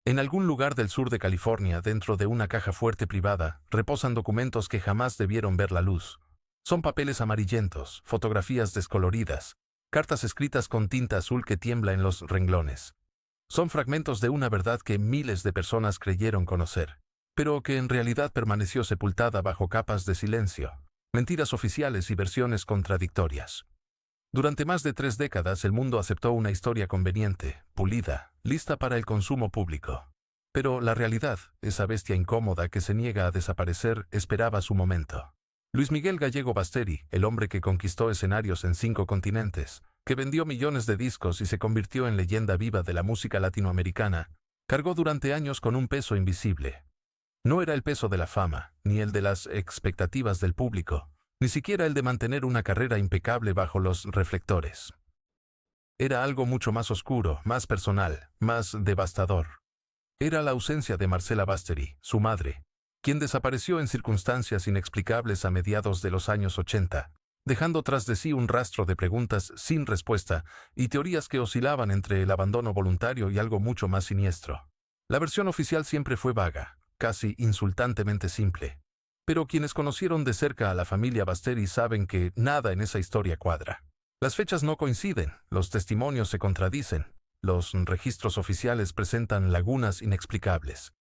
En algún lugar del sur de California, dentro de una caja fuerte privada, reposan documentos que jamás debieron ver la luz. Son papeles amarillentos, fotografías descoloridas, cartas escritas con tinta azul que tiembla en los renglones. Son fragmentos de una verdad que miles de personas creyeron conocer, pero que en realidad permaneció sepultada bajo capas de silencio, mentiras oficiales y versiones contradictorias. Durante más de 3 décadas el mundo aceptó una historia conveniente, pulida, lista para el consumo público. Pero la realidad, esa bestia incómoda que se niega a desaparecer, esperaba su momento. Luis Miguel Gallego Basteri, el hombre que conquistó escenarios en 5 continentes, que vendió millones de discos y se convirtió en leyenda viva de la música latinoamericana, cargó durante años con un peso invisible. No era el peso de la fama, ni el de las expectativas del público, ni siquiera el de mantener una carrera impecable bajo los reflectores. Era algo mucho más oscuro, más personal, más devastador. Era la ausencia de Marcela Basteri, su madre, quien desapareció en circunstancias inexplicables a mediados de los años 80, dejando tras de sí un rastro de preguntas sin respuesta y teorías que oscilaban entre el abandono voluntario y algo mucho más siniestro. La versión oficial siempre fue vaga, casi insultantemente simple. Pero quienes conocieron de cerca a la familia Basteri saben que nada en esa historia cuadra. Las fechas no coinciden, los testimonios se contradicen, los registros oficiales presentan lagunas inexplicables.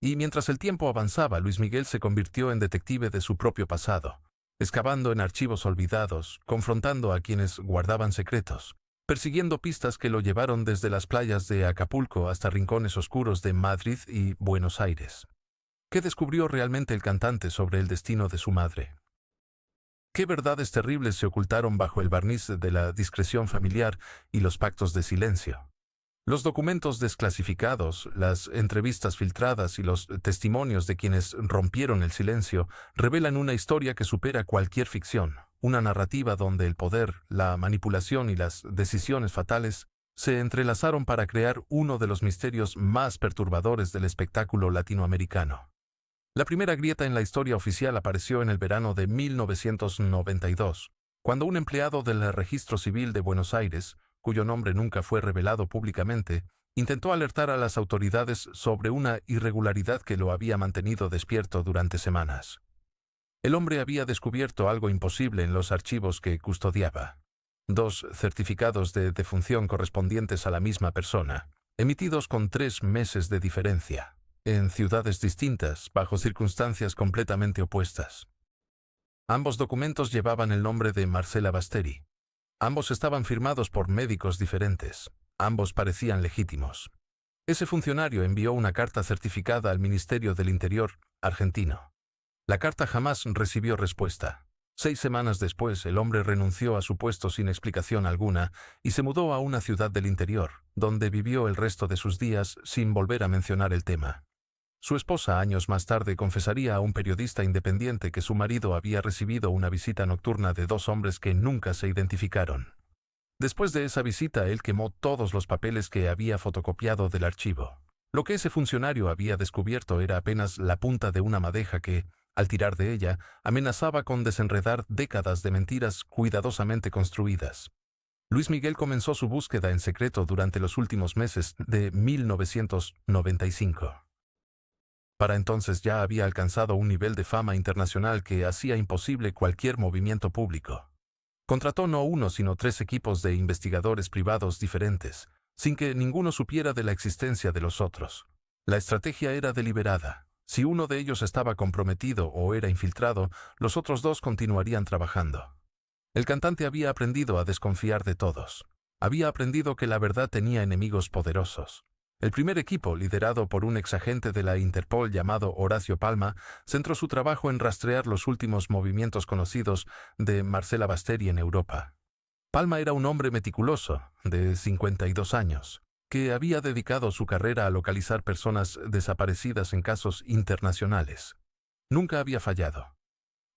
Y mientras el tiempo avanzaba, Luis Miguel se convirtió en detective de su propio pasado, excavando en archivos olvidados, confrontando a quienes guardaban secretos, persiguiendo pistas que lo llevaron desde las playas de Acapulco hasta rincones oscuros de Madrid y Buenos Aires. ¿Qué descubrió realmente el cantante sobre el destino de su madre? ¿Qué verdades terribles se ocultaron bajo el barniz de la discreción familiar y los pactos de silencio? Los documentos desclasificados, las entrevistas filtradas y los testimonios de quienes rompieron el silencio revelan una historia que supera cualquier ficción, una narrativa donde el poder, la manipulación y las decisiones fatales se entrelazaron para crear uno de los misterios más perturbadores del espectáculo latinoamericano. La primera grieta en la historia oficial apareció en el verano de 1992, cuando un empleado del Registro Civil de Buenos Aires, cuyo nombre nunca fue revelado públicamente, intentó alertar a las autoridades sobre una irregularidad que lo había mantenido despierto durante semanas. El hombre había descubierto algo imposible en los archivos que custodiaba. 2 certificados de defunción correspondientes a la misma persona, emitidos con 3 meses de diferencia, en ciudades distintas, bajo circunstancias completamente opuestas. Ambos documentos llevaban el nombre de Marcela Basteri. Ambos estaban firmados por médicos diferentes. Ambos parecían legítimos. Ese funcionario envió una carta certificada al Ministerio del Interior argentino. La carta jamás recibió respuesta. 6 semanas después, el hombre renunció a su puesto sin explicación alguna y se mudó a una ciudad del interior, donde vivió el resto de sus días sin volver a mencionar el tema. Su esposa años más tarde confesaría a un periodista independiente que su marido había recibido una visita nocturna de 2 hombres que nunca se identificaron. Después de esa visita, él quemó todos los papeles que había fotocopiado del archivo. Lo que ese funcionario había descubierto era apenas la punta de una madeja que, al tirar de ella, amenazaba con desenredar décadas de mentiras cuidadosamente construidas. Luis Miguel comenzó su búsqueda en secreto durante los últimos meses de 1995. Para entonces ya había alcanzado un nivel de fama internacional que hacía imposible cualquier movimiento público. Contrató no 1 sino 3 equipos de investigadores privados diferentes, sin que ninguno supiera de la existencia de los otros. La estrategia era deliberada. Si uno de ellos estaba comprometido o era infiltrado, los otros 2 continuarían trabajando. El cantante había aprendido a desconfiar de todos. Había aprendido que la verdad tenía enemigos poderosos. El primer equipo, liderado por un exagente de la Interpol llamado Horacio Palma, centró su trabajo en rastrear los últimos movimientos conocidos de Marcela Basteri en Europa. Palma era un hombre meticuloso, de 52 años, que había dedicado su carrera a localizar personas desaparecidas en casos internacionales. Nunca había fallado.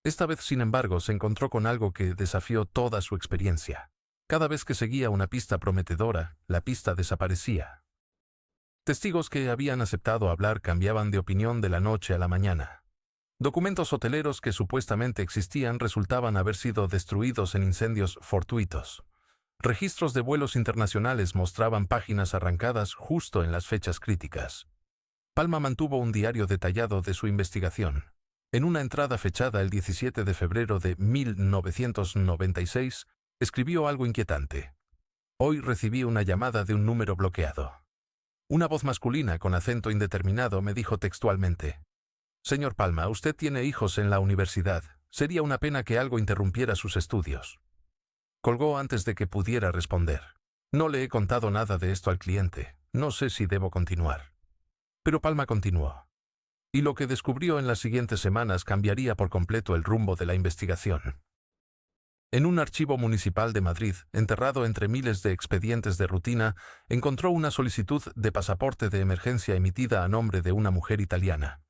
Esta vez, sin embargo, se encontró con algo que desafió toda su experiencia. Cada vez que seguía una pista prometedora, la pista desaparecía. Testigos que habían aceptado hablar cambiaban de opinión de la noche a la mañana. Documentos hoteleros que supuestamente existían resultaban haber sido destruidos en incendios fortuitos. Registros de vuelos internacionales mostraban páginas arrancadas justo en las fechas críticas. Palma mantuvo un diario detallado de su investigación. En una entrada fechada el 17 de febrero de 1996, escribió algo inquietante. Hoy recibí una llamada de un número bloqueado. Una voz masculina con acento indeterminado me dijo textualmente: «Señor Palma, usted tiene hijos en la universidad. Sería una pena que algo interrumpiera sus estudios». Colgó antes de que pudiera responder. No le he contado nada de esto al cliente. No sé si debo continuar. Pero Palma continuó. Y lo que descubrió en las siguientes semanas cambiaría por completo el rumbo de la investigación. En un archivo municipal de Madrid, enterrado entre miles de expedientes de rutina, encontró una solicitud de pasaporte de emergencia emitida a nombre de una mujer italiana.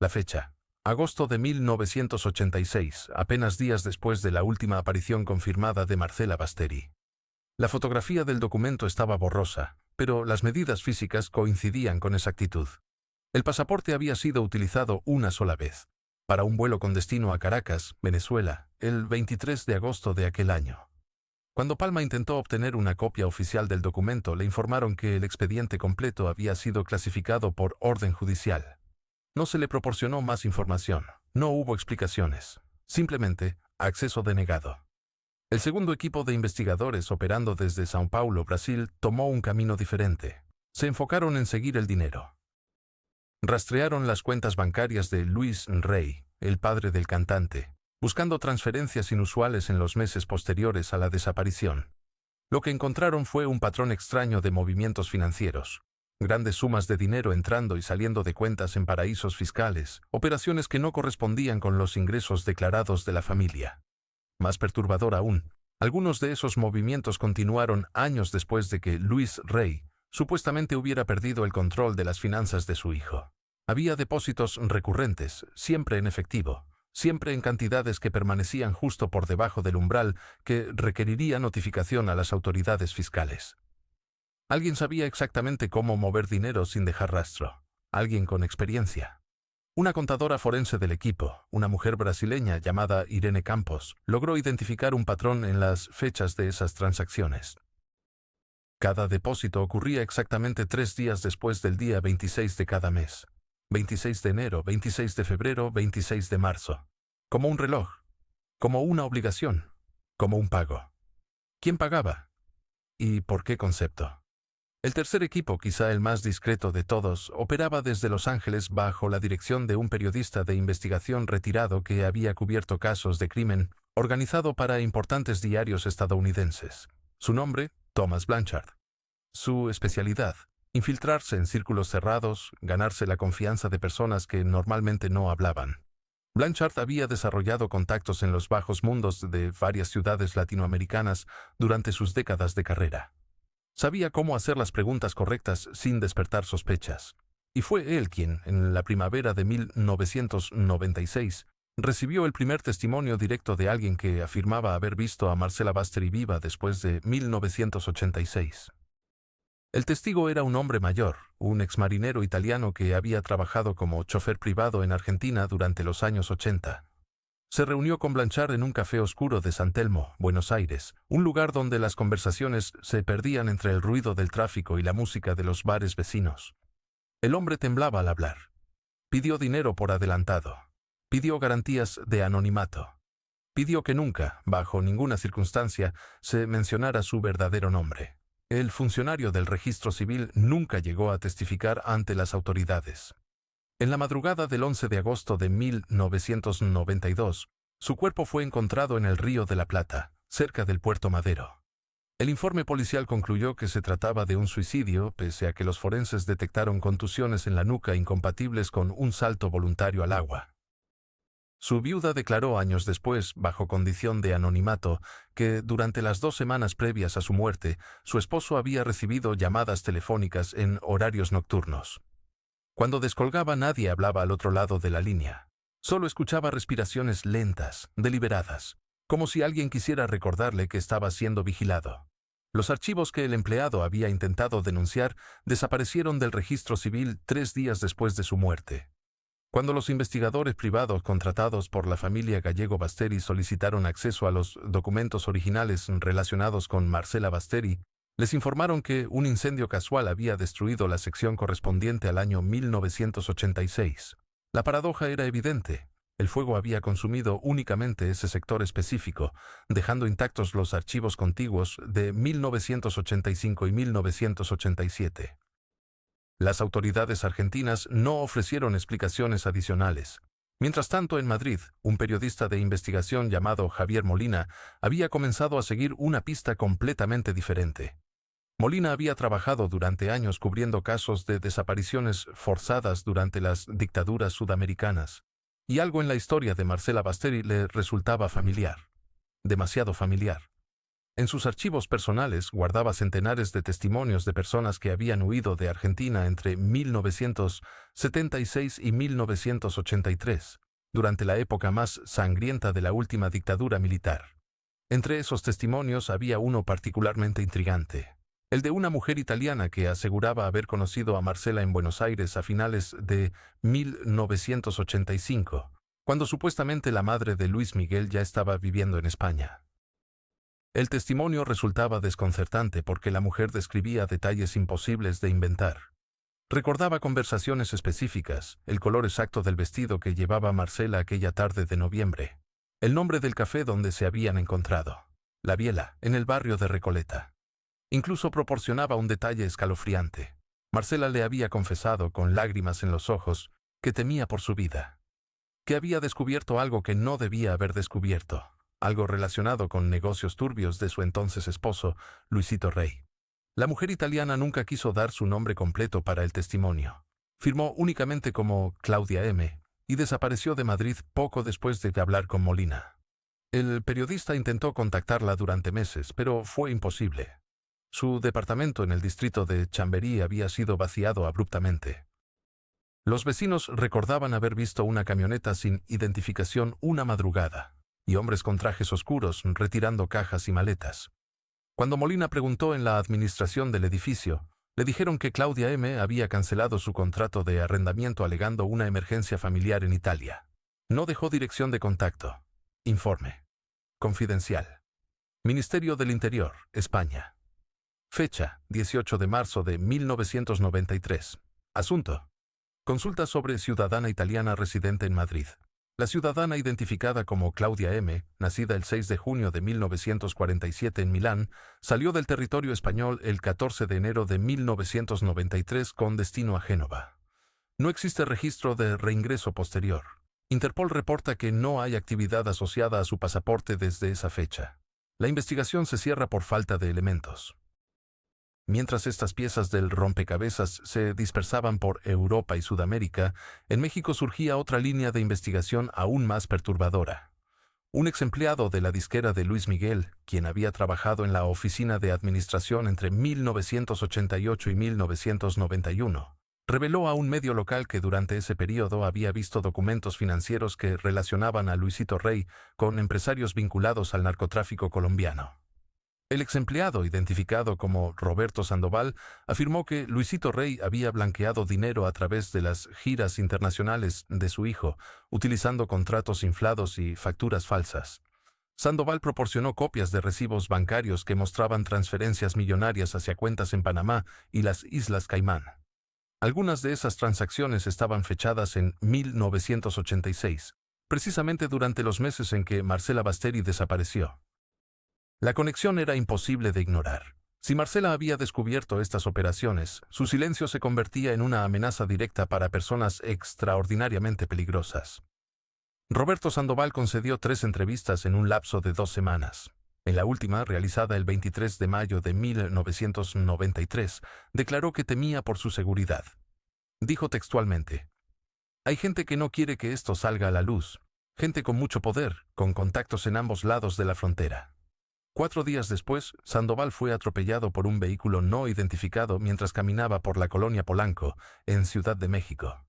La fecha: agosto de 1986, apenas días después de la última aparición confirmada de Marcela Basteri. La fotografía del documento estaba borrosa, pero las medidas físicas coincidían con exactitud. El pasaporte había sido utilizado una sola vez, para un vuelo con destino a Caracas, Venezuela, el 23 de agosto de aquel año. Cuando Palma intentó obtener una copia oficial del documento, le informaron que el expediente completo había sido clasificado por orden judicial. No se le proporcionó más información, no hubo explicaciones, simplemente acceso denegado. El segundo equipo de investigadores operando desde São Paulo, Brasil, tomó un camino diferente. Se enfocaron en seguir el dinero. Rastrearon las cuentas bancarias de Luis Rey, el padre del cantante, buscando transferencias inusuales en los meses posteriores a la desaparición. Lo que encontraron fue un patrón extraño de movimientos financieros. Grandes sumas de dinero entrando y saliendo de cuentas en paraísos fiscales, operaciones que no correspondían con los ingresos declarados de la familia. Más perturbador aún, algunos de esos movimientos continuaron años después de que Luis Rey supuestamente hubiera perdido el control de las finanzas de su hijo. Había depósitos recurrentes, siempre en efectivo, siempre en cantidades que permanecían justo por debajo del umbral que requeriría notificación a las autoridades fiscales. Alguien sabía exactamente cómo mover dinero sin dejar rastro. Alguien con experiencia. Una contadora forense del equipo, una mujer brasileña llamada Irene Campos, logró identificar un patrón en las fechas de esas transacciones. Cada depósito ocurría exactamente 3 días después del día 26 de cada mes. 26 de enero, 26 de febrero, 26 de marzo. Como un reloj. Como una obligación. Como un pago. ¿Quién pagaba? ¿Y por qué concepto? El tercer equipo, quizá el más discreto de todos, operaba desde Los Ángeles bajo la dirección de un periodista de investigación retirado que había cubierto casos de crimen organizado para importantes diarios estadounidenses. Su nombre, Thomas Blanchard. Su especialidad, infiltrarse en círculos cerrados, ganarse la confianza de personas que normalmente no hablaban. Blanchard había desarrollado contactos en los bajos mundos de varias ciudades latinoamericanas durante sus décadas de carrera. Sabía cómo hacer las preguntas correctas sin despertar sospechas. Y fue él quien, en la primavera de 1996, recibió el primer testimonio directo de alguien que afirmaba haber visto a Marcela Basteri viva después de 1986. El testigo era un hombre mayor, un exmarinero italiano que había trabajado como chofer privado en Argentina durante los años 80. Se reunió con Blanchard en un café oscuro de San Telmo, Buenos Aires, un lugar donde las conversaciones se perdían entre el ruido del tráfico y la música de los bares vecinos. El hombre temblaba al hablar. Pidió dinero por adelantado. Pidió garantías de anonimato. Pidió que nunca, bajo ninguna circunstancia, se mencionara su verdadero nombre. El funcionario del registro civil nunca llegó a testificar ante las autoridades. En la madrugada del 11 de agosto de 1992, su cuerpo fue encontrado en el Río de la Plata, cerca del Puerto Madero. El informe policial concluyó que se trataba de un suicidio, pese a que los forenses detectaron contusiones en la nuca incompatibles con un salto voluntario al agua. Su viuda declaró años después, bajo condición de anonimato, que durante las 2 semanas previas a su muerte, su esposo había recibido llamadas telefónicas en horarios nocturnos. Cuando descolgaba, nadie hablaba al otro lado de la línea. Solo escuchaba respiraciones lentas, deliberadas, como si alguien quisiera recordarle que estaba siendo vigilado. Los archivos que el empleado había intentado denunciar desaparecieron del registro civil 3 días después de su muerte. Cuando los investigadores privados contratados por la familia Gallego Basteri solicitaron acceso a los documentos originales relacionados con Marcela Basteri, Les informaron que un incendio casual había destruido la sección correspondiente al año 1986. La paradoja era evidente. El fuego había consumido únicamente ese sector específico, dejando intactos los archivos contiguos de 1985 y 1987. Las autoridades argentinas no ofrecieron explicaciones adicionales. Mientras tanto, en Madrid, un periodista de investigación llamado Javier Molina había comenzado a seguir una pista completamente diferente. Molina había trabajado durante años cubriendo casos de desapariciones forzadas durante las dictaduras sudamericanas, y algo en la historia de Marcela Basteri le resultaba familiar, demasiado familiar. En sus archivos personales guardaba centenares de testimonios de personas que habían huido de Argentina entre 1976 y 1983, durante la época más sangrienta de la última dictadura militar. Entre esos testimonios había uno particularmente intrigante, el de una mujer italiana que aseguraba haber conocido a Marcela en Buenos Aires a finales de 1985, cuando supuestamente la madre de Luis Miguel ya estaba viviendo en España. El testimonio resultaba desconcertante porque la mujer describía detalles imposibles de inventar. Recordaba conversaciones específicas, el color exacto del vestido que llevaba Marcela aquella tarde de noviembre, el nombre del café donde se habían encontrado, La Biela, en el barrio de Recoleta. Incluso proporcionaba un detalle escalofriante. Marcela le había confesado, con lágrimas en los ojos, que temía por su vida, que había descubierto algo que no debía haber descubierto, algo relacionado con negocios turbios de su entonces esposo, Luisito Rey. La mujer italiana nunca quiso dar su nombre completo para el testimonio. Firmó únicamente como Claudia M. y desapareció de Madrid poco después de hablar con Molina. El periodista intentó contactarla durante meses, pero fue imposible. Su departamento en el distrito de Chamberí había sido vaciado abruptamente. Los vecinos recordaban haber visto una camioneta sin identificación una madrugada, y hombres con trajes oscuros retirando cajas y maletas. Cuando Molina preguntó en la administración del edificio, le dijeron que Claudia M. había cancelado su contrato de arrendamiento alegando una emergencia familiar en Italia. No dejó dirección de contacto. Informe. Confidencial. Ministerio del Interior, España. Fecha, 18 de marzo de 1993. Asunto. Consulta sobre ciudadana italiana residente en Madrid. La ciudadana identificada como Claudia M., nacida el 6 de junio de 1947 en Milán, salió del territorio español el 14 de enero de 1993 con destino a Génova. No existe registro de reingreso posterior. Interpol reporta que no hay actividad asociada a su pasaporte desde esa fecha. La investigación se cierra por falta de elementos. Mientras estas piezas del rompecabezas se dispersaban por Europa y Sudamérica, en México surgía otra línea de investigación aún más perturbadora. Un ex empleado de la disquera de Luis Miguel, quien había trabajado en la oficina de administración entre 1988 y 1991, reveló a un medio local que durante ese periodo había visto documentos financieros que relacionaban a Luisito Rey con empresarios vinculados al narcotráfico colombiano. El ex empleado, identificado como Roberto Sandoval, afirmó que Luisito Rey había blanqueado dinero a través de las giras internacionales de su hijo, utilizando contratos inflados y facturas falsas. Sandoval proporcionó copias de recibos bancarios que mostraban transferencias millonarias hacia cuentas en Panamá y las Islas Caimán. Algunas de esas transacciones estaban fechadas en 1986, precisamente durante los meses en que Marcela Basteri desapareció. La conexión era imposible de ignorar. Si Marcela había descubierto estas operaciones, su silencio se convertía en una amenaza directa para personas extraordinariamente peligrosas. Roberto Sandoval concedió 3 entrevistas en un lapso de 2 semanas. En la última, realizada el 23 de mayo de 1993, declaró que temía por su seguridad. Dijo textualmente: «Hay gente que no quiere que esto salga a la luz, gente con mucho poder, con contactos en ambos lados de la frontera». 4 días después, Sandoval fue atropellado por un vehículo no identificado mientras caminaba por la colonia Polanco, en Ciudad de México.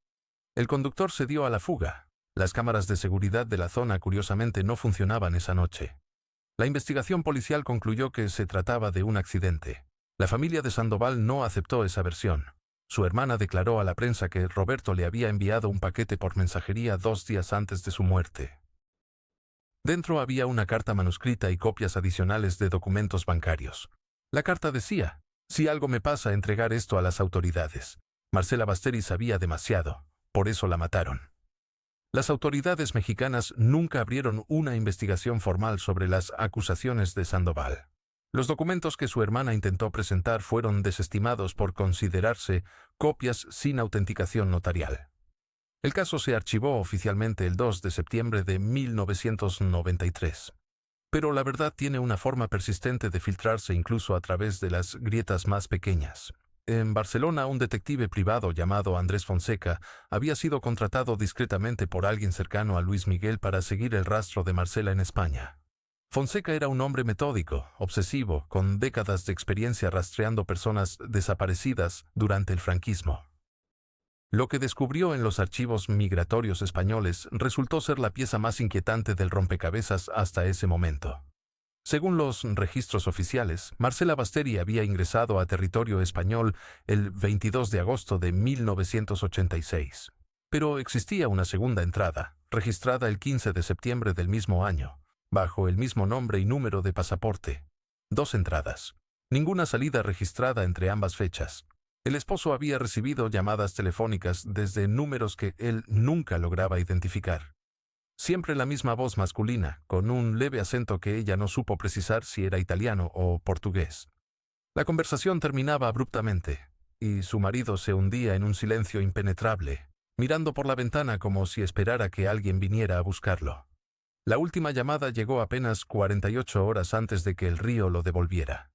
El conductor se dio a la fuga. Las cámaras de seguridad de la zona curiosamente no funcionaban esa noche. La investigación policial concluyó que se trataba de un accidente. La familia de Sandoval no aceptó esa versión. Su hermana declaró a la prensa que Roberto le había enviado un paquete por mensajería 2 días antes de su muerte. Dentro había una carta manuscrita y copias adicionales de documentos bancarios. La carta decía: si algo me pasa, entregar esto a las autoridades. Marcela Basteri sabía demasiado, por eso la mataron. Las autoridades mexicanas nunca abrieron una investigación formal sobre las acusaciones de Sandoval. Los documentos que su hermana intentó presentar fueron desestimados por considerarse copias sin autenticación notarial. El caso se archivó oficialmente el 2 de septiembre de 1993. Pero la verdad tiene una forma persistente de filtrarse incluso a través de las grietas más pequeñas. En Barcelona, un detective privado llamado Andrés Fonseca había sido contratado discretamente por alguien cercano a Luis Miguel para seguir el rastro de Marcela en España. Fonseca era un hombre metódico, obsesivo, con décadas de experiencia rastreando personas desaparecidas durante el franquismo. Lo que descubrió en los archivos migratorios españoles resultó ser la pieza más inquietante del rompecabezas hasta ese momento. Según los registros oficiales, Marcela Basteri había ingresado a territorio español el 22 de agosto de 1986. Pero existía una segunda entrada, registrada el 15 de septiembre del mismo año, bajo el mismo nombre y número de pasaporte. 2 entradas. Ninguna salida registrada entre ambas fechas. El esposo había recibido llamadas telefónicas desde números que él nunca lograba identificar. Siempre la misma voz masculina, con un leve acento que ella no supo precisar si era italiano o portugués. La conversación terminaba abruptamente, y su marido se hundía en un silencio impenetrable, mirando por la ventana como si esperara que alguien viniera a buscarlo. La última llamada llegó apenas 48 horas antes de que el río lo devolviera,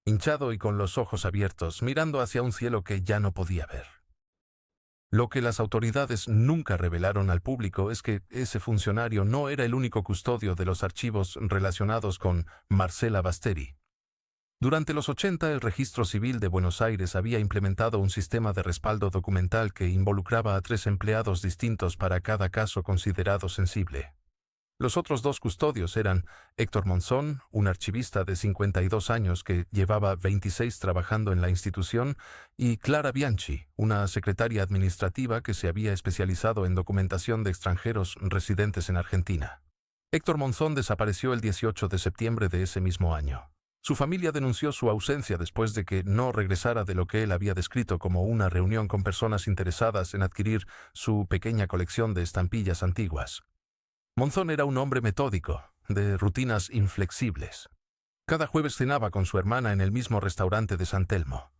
hinchado y con los ojos abiertos, mirando hacia un cielo que ya no podía ver. Lo que las autoridades nunca revelaron al público es que ese funcionario no era el único custodio de los archivos relacionados con Marcela Basteri. Durante los 80, el Registro Civil de Buenos Aires había implementado un sistema de respaldo documental que involucraba a 3 empleados distintos para cada caso considerado sensible. Los otros 2 custodios eran Héctor Monzón, un archivista de 52 años que llevaba 26 trabajando en la institución, y Clara Bianchi, una secretaria administrativa que se había especializado en documentación de extranjeros residentes en Argentina. Héctor Monzón desapareció el 18 de septiembre de ese mismo año. Su familia denunció su ausencia después de que no regresara de lo que él había descrito como una reunión con personas interesadas en adquirir su pequeña colección de estampillas antiguas. Monzón era un hombre metódico, de rutinas inflexibles. Cada jueves cenaba con su hermana en el mismo restaurante de San Telmo.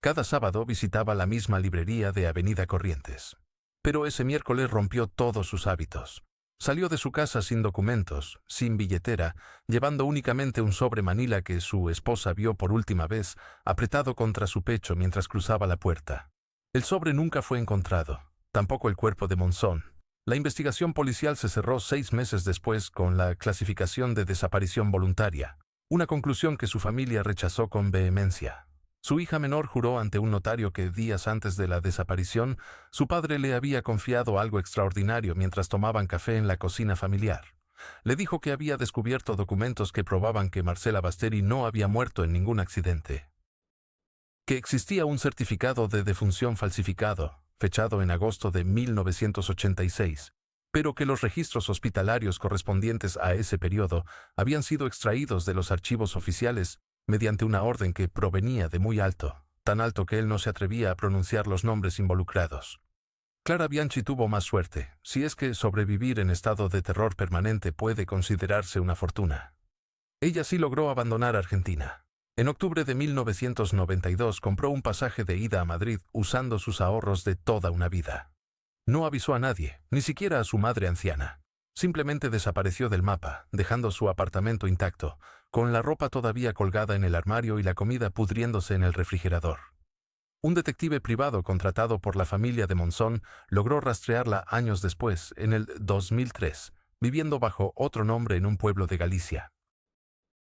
Cada sábado visitaba la misma librería de Avenida Corrientes. Pero ese miércoles rompió todos sus hábitos. Salió de su casa sin documentos, sin billetera, llevando únicamente un sobre manila que su esposa vio por última vez apretado contra su pecho mientras cruzaba la puerta. El sobre nunca fue encontrado, tampoco el cuerpo de Monzón. La investigación policial se cerró 6 meses después con la clasificación de desaparición voluntaria, una conclusión que su familia rechazó con vehemencia. Su hija menor juró ante un notario que días antes de la desaparición, su padre le había confiado algo extraordinario mientras tomaban café en la cocina familiar. Le dijo que había descubierto documentos que probaban que Marcela Basteri no había muerto en ningún accidente. Que existía un certificado de defunción falsificado, fechado en agosto de 1986, pero que los registros hospitalarios correspondientes a ese periodo habían sido extraídos de los archivos oficiales mediante una orden que provenía de muy alto, tan alto que él no se atrevía a pronunciar los nombres involucrados. Clara Bianchi tuvo más suerte, si es que sobrevivir en estado de terror permanente puede considerarse una fortuna. Ella sí logró abandonar Argentina. En octubre de 1992 compró un pasaje de ida a Madrid usando sus ahorros de toda una vida. No avisó a nadie, ni siquiera a su madre anciana. Simplemente desapareció del mapa, dejando su apartamento intacto, con la ropa todavía colgada en el armario y la comida pudriéndose en el refrigerador. Un detective privado contratado por la familia de Monzón logró rastrearla años después, en el 2003, viviendo bajo otro nombre en un pueblo de Galicia.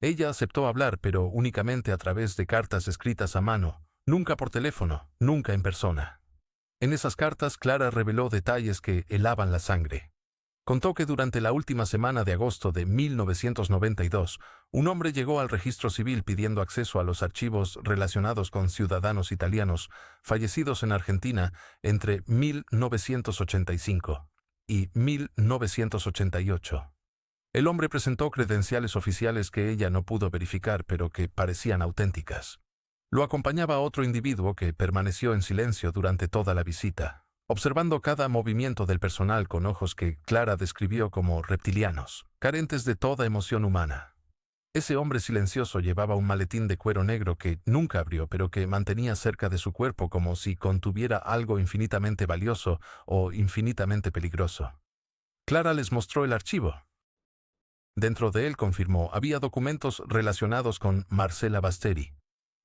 Ella aceptó hablar, pero únicamente a través de cartas escritas a mano, nunca por teléfono, nunca en persona. En esas cartas, Clara reveló detalles que helaban la sangre. Contó que durante la última semana de agosto de 1992, un hombre llegó al registro civil pidiendo acceso a los archivos relacionados con ciudadanos italianos fallecidos en Argentina entre 1985 y 1988. El hombre presentó credenciales oficiales que ella no pudo verificar, pero que parecían auténticas. Lo acompañaba otro individuo que permaneció en silencio durante toda la visita, observando cada movimiento del personal con ojos que Clara describió como reptilianos, carentes de toda emoción humana. Ese hombre silencioso llevaba un maletín de cuero negro que nunca abrió, pero que mantenía cerca de su cuerpo como si contuviera algo infinitamente valioso o infinitamente peligroso. Clara les mostró el archivo. Dentro de él, confirmó, había documentos relacionados con Marcela Basteri.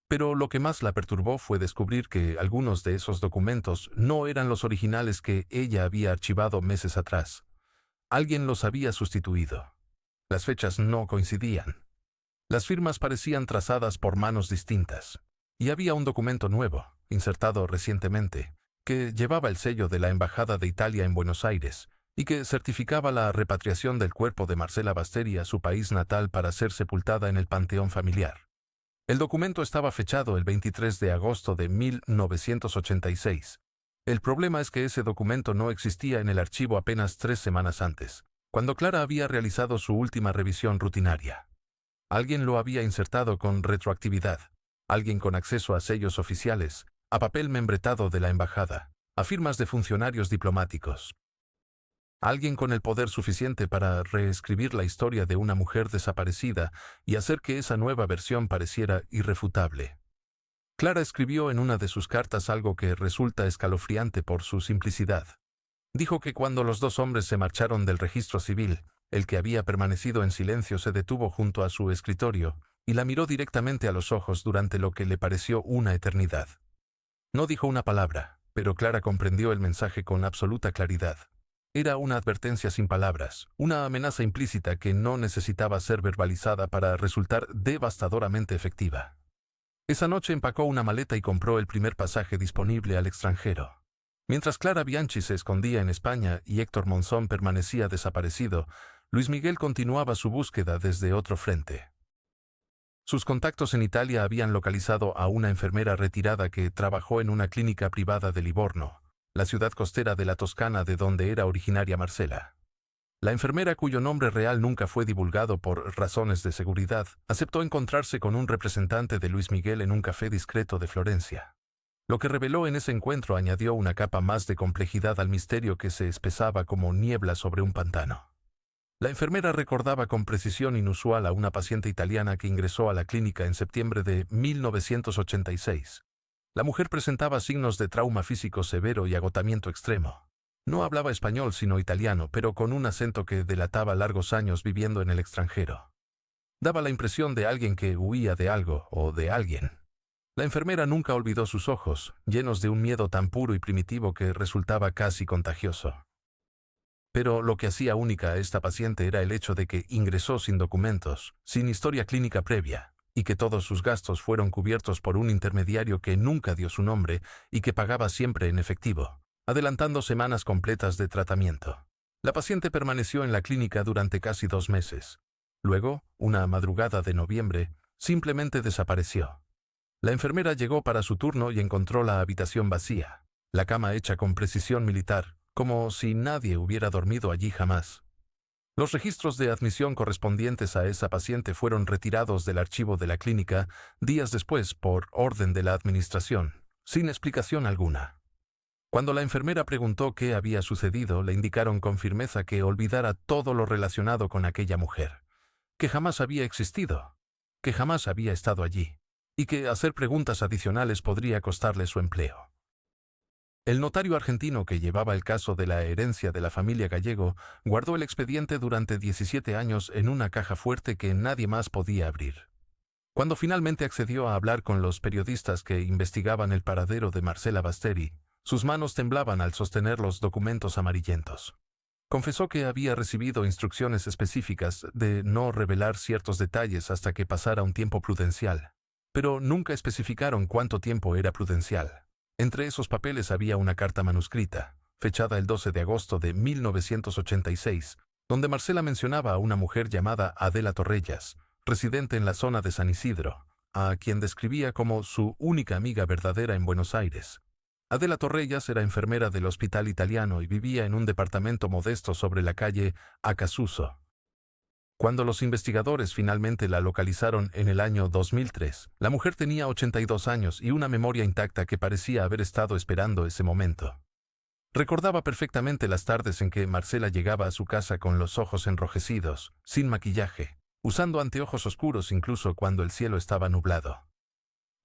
Pero lo que más la perturbó fue descubrir que algunos de esos documentos no eran los originales que ella había archivado meses atrás. Alguien los había sustituido. Las fechas no coincidían. Las firmas parecían trazadas por manos distintas. Y había un documento nuevo, insertado recientemente, que llevaba el sello de la Embajada de Italia en Buenos Aires y que certificaba la repatriación del cuerpo de Marcela Basteri a su país natal para ser sepultada en el panteón familiar. El documento estaba fechado el 23 de agosto de 1986. El problema es que ese documento no existía en el archivo apenas 3 semanas antes, cuando Clara había realizado su última revisión rutinaria. Alguien lo había insertado con retroactividad, alguien con acceso a sellos oficiales, a papel membretado de la embajada, a firmas de funcionarios diplomáticos. Alguien con el poder suficiente para reescribir la historia de una mujer desaparecida y hacer que esa nueva versión pareciera irrefutable. Clara escribió en una de sus cartas algo que resulta escalofriante por su simplicidad. Dijo que cuando los dos hombres se marcharon del registro civil, el que había permanecido en silencio se detuvo junto a su escritorio y la miró directamente a los ojos durante lo que le pareció una eternidad. No dijo una palabra, pero Clara comprendió el mensaje con absoluta claridad. Era una advertencia sin palabras, una amenaza implícita que no necesitaba ser verbalizada para resultar devastadoramente efectiva. Esa noche empacó una maleta y compró el primer pasaje disponible al extranjero. Mientras Clara Bianchi se escondía en España y Héctor Monzón permanecía desaparecido, Luis Miguel continuaba su búsqueda desde otro frente. Sus contactos en Italia habían localizado a una enfermera retirada que trabajó en una clínica privada de Livorno, la ciudad costera de la Toscana de donde era originaria Marcela. La enfermera, cuyo nombre real nunca fue divulgado por razones de seguridad, aceptó encontrarse con un representante de Luis Miguel en un café discreto de Florencia. Lo que reveló en ese encuentro añadió una capa más de complejidad al misterio que se espesaba como niebla sobre un pantano. La enfermera recordaba con precisión inusual a una paciente italiana que ingresó a la clínica en septiembre de 1986. La mujer presentaba signos de trauma físico severo y agotamiento extremo. No hablaba español sino italiano, pero con un acento que delataba largos años viviendo en el extranjero. Daba la impresión de alguien que huía de algo o de alguien. La enfermera nunca olvidó sus ojos, llenos de un miedo tan puro y primitivo que resultaba casi contagioso. Pero lo que hacía única a esta paciente era el hecho de que ingresó sin documentos, sin historia clínica previa, y que todos sus gastos fueron cubiertos por un intermediario que nunca dio su nombre y que pagaba siempre en efectivo, adelantando semanas completas de tratamiento. La paciente permaneció en la clínica durante casi 2 meses. Luego, una madrugada de noviembre, simplemente desapareció. La enfermera llegó para su turno y encontró la habitación vacía, la cama hecha con precisión militar, como si nadie hubiera dormido allí jamás. Los registros de admisión correspondientes a esa paciente fueron retirados del archivo de la clínica días después por orden de la administración, sin explicación alguna. Cuando la enfermera preguntó qué había sucedido, le indicaron con firmeza que olvidara todo lo relacionado con aquella mujer, que jamás había existido, que jamás había estado allí, y que hacer preguntas adicionales podría costarle su empleo. El notario argentino que llevaba el caso de la herencia de la familia Gallego guardó el expediente durante 17 años en una caja fuerte que nadie más podía abrir. Cuando finalmente accedió a hablar con los periodistas que investigaban el paradero de Marcela Basteri, sus manos temblaban al sostener los documentos amarillentos. Confesó que había recibido instrucciones específicas de no revelar ciertos detalles hasta que pasara un tiempo prudencial, pero nunca especificaron cuánto tiempo era prudencial. Entre esos papeles había una carta manuscrita, fechada el 12 de agosto de 1986, donde Marcela mencionaba a una mujer llamada Adela Torrellas, residente en la zona de San Isidro, a quien describía como su única amiga verdadera en Buenos Aires. Adela Torrellas era enfermera del hospital italiano y vivía en un departamento modesto sobre la calle Acasuso. Cuando los investigadores finalmente la localizaron en el año 2003, la mujer tenía 82 años y una memoria intacta que parecía haber estado esperando ese momento. Recordaba perfectamente las tardes en que Marcela llegaba a su casa con los ojos enrojecidos, sin maquillaje, usando anteojos oscuros incluso cuando el cielo estaba nublado.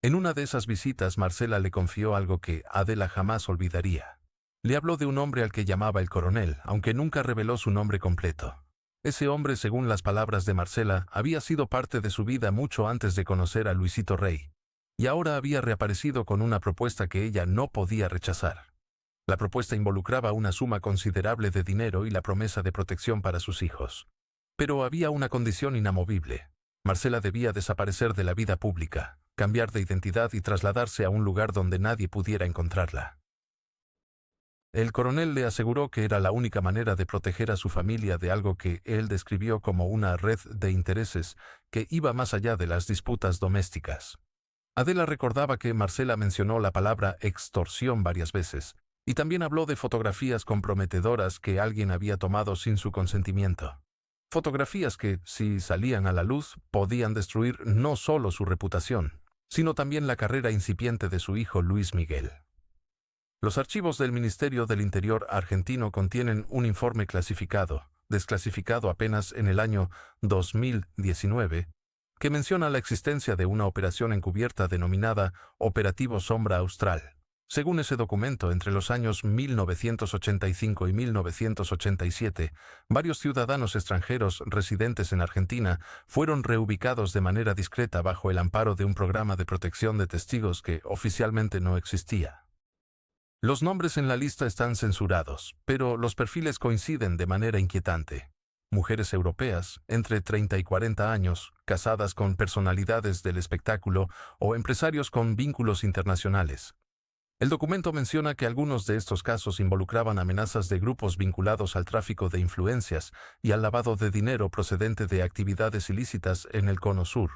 En una de esas visitas, Marcela le confió algo que Adela jamás olvidaría. Le habló de un hombre al que llamaba el coronel, aunque nunca reveló su nombre completo. Ese hombre, según las palabras de Marcela, había sido parte de su vida mucho antes de conocer a Luisito Rey, y ahora había reaparecido con una propuesta que ella no podía rechazar. La propuesta involucraba una suma considerable de dinero y la promesa de protección para sus hijos. Pero había una condición inamovible. Marcela debía desaparecer de la vida pública, cambiar de identidad y trasladarse a un lugar donde nadie pudiera encontrarla. El coronel le aseguró que era la única manera de proteger a su familia de algo que él describió como una red de intereses que iba más allá de las disputas domésticas. Adela recordaba que Marcela mencionó la palabra extorsión varias veces, y también habló de fotografías comprometedoras que alguien había tomado sin su consentimiento. Fotografías que, si salían a la luz, podían destruir no solo su reputación, sino también la carrera incipiente de su hijo Luis Miguel. Los archivos del Ministerio del Interior argentino contienen un informe clasificado, desclasificado apenas en el año 2019, que menciona la existencia de una operación encubierta denominada Operativo Sombra Austral. Según ese documento, entre los años 1985 y 1987, varios ciudadanos extranjeros residentes en Argentina fueron reubicados de manera discreta bajo el amparo de un programa de protección de testigos que oficialmente no existía. Los nombres en la lista están censurados, pero los perfiles coinciden de manera inquietante. Mujeres europeas, entre 30 y 40 años, casadas con personalidades del espectáculo o empresarios con vínculos internacionales. El documento menciona que algunos de estos casos involucraban amenazas de grupos vinculados al tráfico de influencias y al lavado de dinero procedente de actividades ilícitas en el Cono Sur.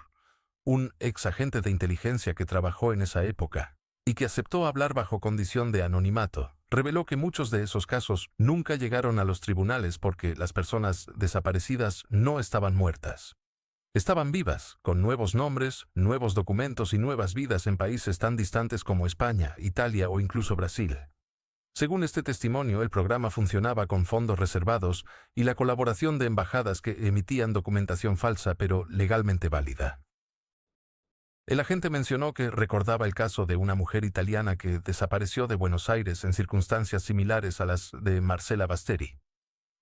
Un ex agente de inteligencia que trabajó en esa época y que aceptó hablar bajo condición de anonimato, reveló que muchos de esos casos nunca llegaron a los tribunales porque las personas desaparecidas no estaban muertas. Estaban vivas, con nuevos nombres, nuevos documentos y nuevas vidas en países tan distantes como España, Italia o incluso Brasil. Según este testimonio, el programa funcionaba con fondos reservados y la colaboración de embajadas que emitían documentación falsa pero legalmente válida. El agente mencionó que recordaba el caso de una mujer italiana que desapareció de Buenos Aires en circunstancias similares a las de Marcela Basteri.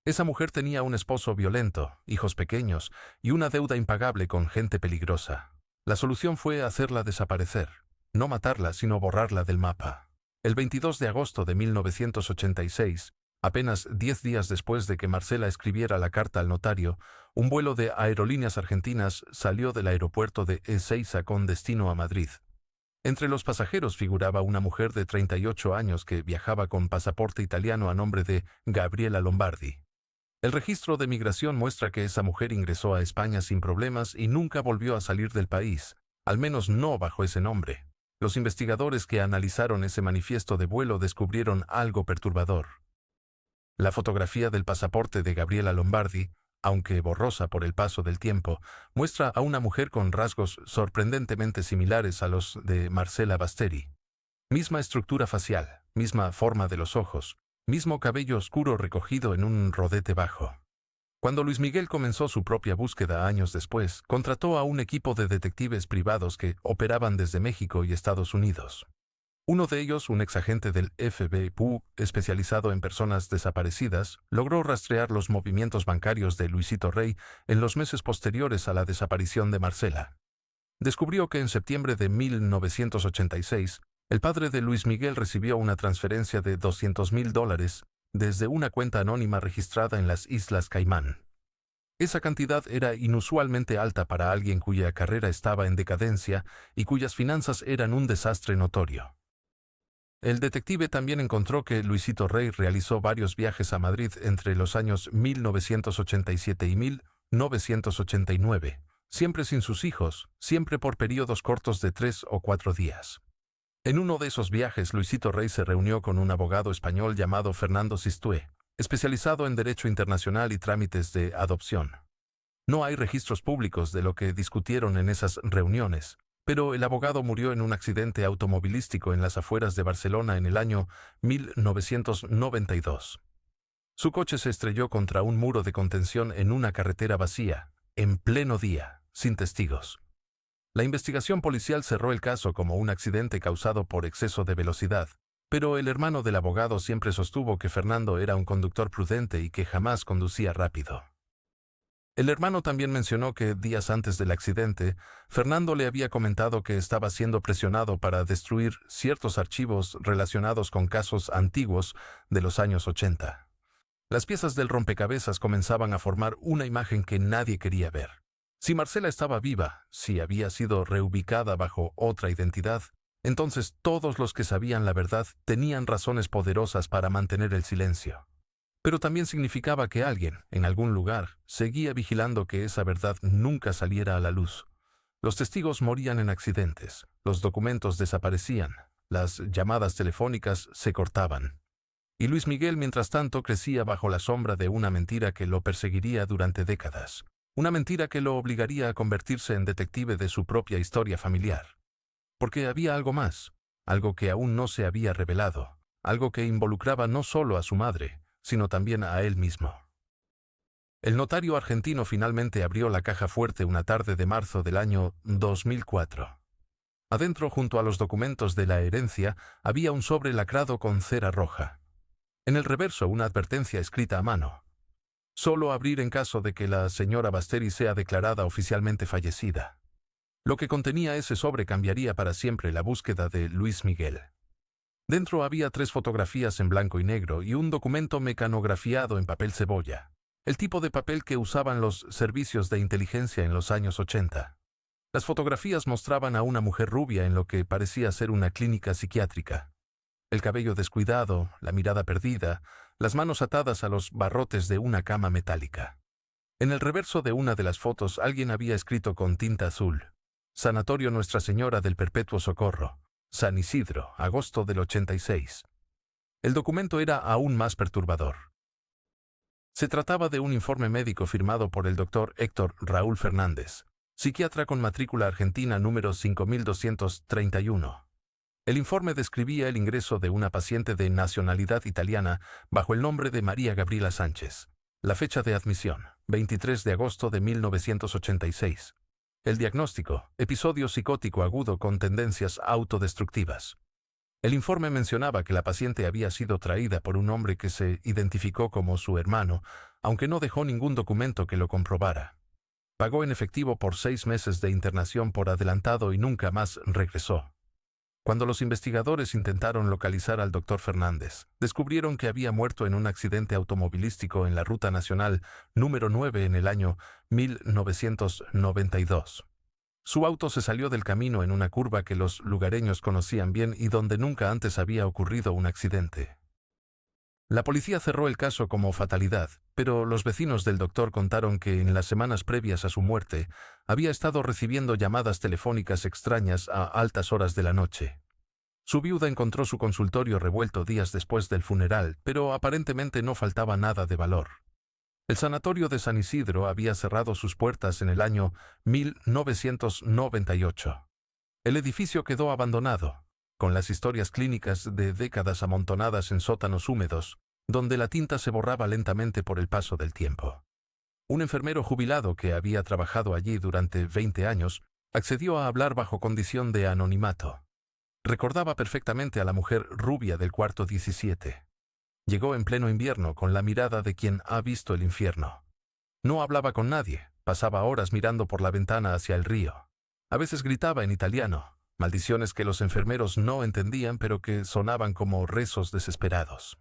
Esa mujer tenía un esposo violento, hijos pequeños y una deuda impagable con gente peligrosa. La solución fue hacerla desaparecer, no matarla sino borrarla del mapa. El 22 de agosto de 1986, apenas 10 días después de que Marcela escribiera la carta al notario, un vuelo de Aerolíneas Argentinas salió del aeropuerto de Ezeiza con destino a Madrid. Entre los pasajeros figuraba una mujer de 38 años que viajaba con pasaporte italiano a nombre de Gabriela Lombardi. El registro de migración muestra que esa mujer ingresó a España sin problemas y nunca volvió a salir del país, al menos no bajo ese nombre. Los investigadores que analizaron ese manifiesto de vuelo descubrieron algo perturbador. La fotografía del pasaporte de Gabriela Lombardi, aunque borrosa por el paso del tiempo, muestra a una mujer con rasgos sorprendentemente similares a los de Marcela Basteri. Misma estructura facial, misma forma de los ojos, mismo cabello oscuro recogido en un rodete bajo. Cuando Luis Miguel comenzó su propia búsqueda años después, contrató a un equipo de detectives privados que operaban desde México y Estados Unidos. Uno de ellos, un exagente del FBI especializado en personas desaparecidas, logró rastrear los movimientos bancarios de Luisito Rey en los meses posteriores a la desaparición de Marcela. Descubrió que en septiembre de 1986, el padre de Luis Miguel recibió una transferencia de $200,000 desde una cuenta anónima registrada en las Islas Caimán. Esa cantidad era inusualmente alta para alguien cuya carrera estaba en decadencia y cuyas finanzas eran un desastre notorio. El detective también encontró que Luisito Rey realizó varios viajes a Madrid entre los años 1987 y 1989, siempre sin sus hijos, siempre por periodos cortos de 3 o 4 días. En uno de esos viajes, Luisito Rey se reunió con un abogado español llamado Fernando Sistué, especializado en derecho internacional y trámites de adopción. No hay registros públicos de lo que discutieron en esas reuniones, pero el abogado murió en un accidente automovilístico en las afueras de Barcelona en el año 1992. Su coche se estrelló contra un muro de contención en una carretera vacía, en pleno día, sin testigos. La investigación policial cerró el caso como un accidente causado por exceso de velocidad, pero el hermano del abogado siempre sostuvo que Fernando era un conductor prudente y que jamás conducía rápido. El hermano también mencionó que días antes del accidente, Fernando le había comentado que estaba siendo presionado para destruir ciertos archivos relacionados con casos antiguos de los años 80. Las piezas del rompecabezas comenzaban a formar una imagen que nadie quería ver. Si Marcela estaba viva, si había sido reubicada bajo otra identidad, entonces todos los que sabían la verdad tenían razones poderosas para mantener el silencio. Pero también significaba que alguien, en algún lugar, seguía vigilando que esa verdad nunca saliera a la luz. Los testigos morían en accidentes, los documentos desaparecían, las llamadas telefónicas se cortaban. Y Luis Miguel, mientras tanto, crecía bajo la sombra de una mentira que lo perseguiría durante décadas. Una mentira que lo obligaría a convertirse en detective de su propia historia familiar. Porque había algo más, algo que aún no se había revelado, algo que involucraba no solo a su madre, sino también a él mismo. El notario argentino finalmente abrió la caja fuerte una tarde de marzo del año 2004. Adentro, junto a los documentos de la herencia, había un sobre lacrado con cera roja. En el reverso, una advertencia escrita a mano. Solo abrir en caso de que la señora Basteri sea declarada oficialmente fallecida. Lo que contenía ese sobre cambiaría para siempre la búsqueda de Luis Miguel. Dentro había 3 fotografías en blanco y negro y un documento mecanografiado en papel cebolla, el tipo de papel que usaban los servicios de inteligencia en los años 80. Las fotografías mostraban a una mujer rubia en lo que parecía ser una clínica psiquiátrica. El cabello descuidado, la mirada perdida, las manos atadas a los barrotes de una cama metálica. En el reverso de una de las fotos alguien había escrito con tinta azul: Sanatorio Nuestra Señora del Perpetuo Socorro, San Isidro, agosto del 86. El documento era aún más perturbador. Se trataba de un informe médico firmado por el doctor Héctor Raúl Fernández, psiquiatra con matrícula argentina número 5231. El informe describía el ingreso de una paciente de nacionalidad italiana bajo el nombre de María Gabriela Sánchez. La fecha de admisión, 23 de agosto de 1986. El diagnóstico, episodio psicótico agudo con tendencias autodestructivas. El informe mencionaba que la paciente había sido traída por un hombre que se identificó como su hermano, aunque no dejó ningún documento que lo comprobara. Pagó en efectivo por 6 meses de internación por adelantado y nunca más regresó. Cuando los investigadores intentaron localizar al doctor Fernández, descubrieron que había muerto en un accidente automovilístico en la Ruta Nacional número 9 en el año 1992. Su auto se salió del camino en una curva que los lugareños conocían bien y donde nunca antes había ocurrido un accidente. La policía cerró el caso como fatalidad, pero los vecinos del doctor contaron que en las semanas previas a su muerte había estado recibiendo llamadas telefónicas extrañas a altas horas de la noche. Su viuda encontró su consultorio revuelto días después del funeral, pero aparentemente no faltaba nada de valor. El sanatorio de San Isidro había cerrado sus puertas en el año 1998. El edificio quedó abandonado, con las historias clínicas de décadas amontonadas en sótanos húmedos, donde la tinta se borraba lentamente por el paso del tiempo. Un enfermero jubilado que había trabajado allí durante 20 años accedió a hablar bajo condición de anonimato. Recordaba perfectamente a la mujer rubia del cuarto 17. Llegó en pleno invierno con la mirada de quien ha visto el infierno. No hablaba con nadie, pasaba horas mirando por la ventana hacia el río. A veces gritaba en italiano, maldiciones que los enfermeros no entendían pero que sonaban como rezos desesperados.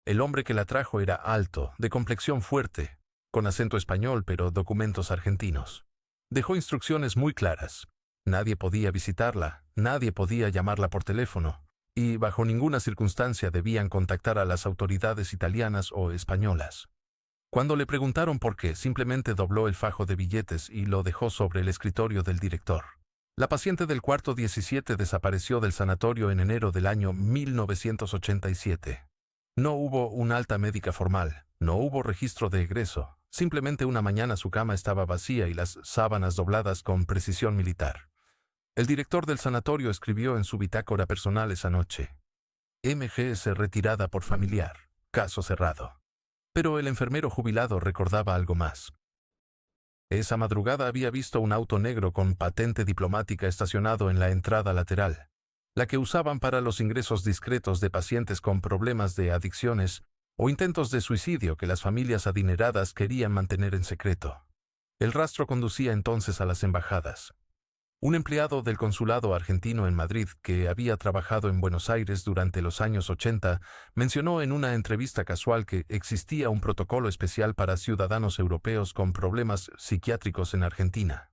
El hombre que la trajo era alto, de complexión fuerte, con acento español pero documentos argentinos. Dejó instrucciones muy claras. Nadie podía visitarla, nadie podía llamarla por teléfono, y bajo ninguna circunstancia debían contactar a las autoridades italianas o españolas. Cuando le preguntaron por qué, simplemente dobló el fajo de billetes y lo dejó sobre el escritorio del director. La paciente del cuarto 17 desapareció del sanatorio en enero del año 1987. No hubo una alta médica formal, no hubo registro de egreso, Simplemente una mañana su cama estaba vacía y las sábanas dobladas con precisión militar. El director del sanatorio escribió en su bitácora personal esa noche: MGS retirada por familiar. Caso cerrado. Pero el enfermero jubilado recordaba algo más. Esa madrugada había visto un auto negro con patente diplomática estacionado en la entrada lateral, la que usaban para los ingresos discretos de pacientes con problemas de adicciones o intentos de suicidio que las familias adineradas querían mantener en secreto. El rastro conducía entonces a las embajadas. Un empleado del consulado argentino en Madrid, que había trabajado en Buenos Aires durante los años 80, mencionó en una entrevista casual que existía un protocolo especial para ciudadanos europeos con problemas psiquiátricos en Argentina.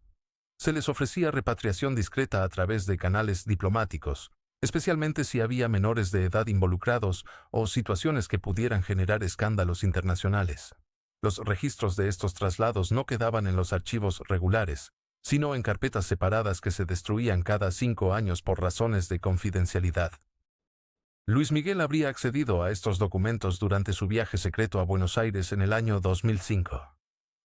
Se les ofrecía repatriación discreta a través de canales diplomáticos, especialmente si había menores de edad involucrados o situaciones que pudieran generar escándalos internacionales. Los registros de estos traslados no quedaban en los archivos regulares, sino en carpetas separadas que se destruían cada 5 años por razones de confidencialidad. Luis Miguel habría accedido a estos documentos durante su viaje secreto a Buenos Aires en el año 2005.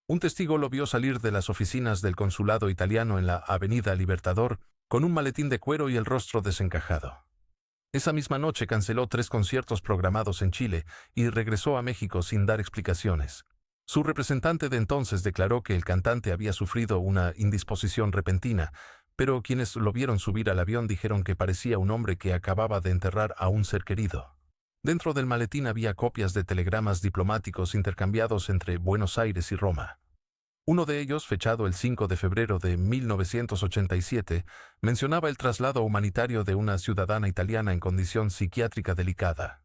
Un testigo lo vio salir de las oficinas del consulado italiano en la Avenida Libertador con un maletín de cuero y el rostro desencajado. Esa misma noche canceló 3 conciertos programados en Chile y regresó a México sin dar explicaciones. Su representante de entonces declaró que el cantante había sufrido una indisposición repentina, pero quienes lo vieron subir al avión dijeron que parecía un hombre que acababa de enterrar a un ser querido. Dentro del maletín había copias de telegramas diplomáticos intercambiados entre Buenos Aires y Roma. Uno de ellos, fechado el 5 de febrero de 1987, mencionaba el traslado humanitario de una ciudadana italiana en condición psiquiátrica delicada.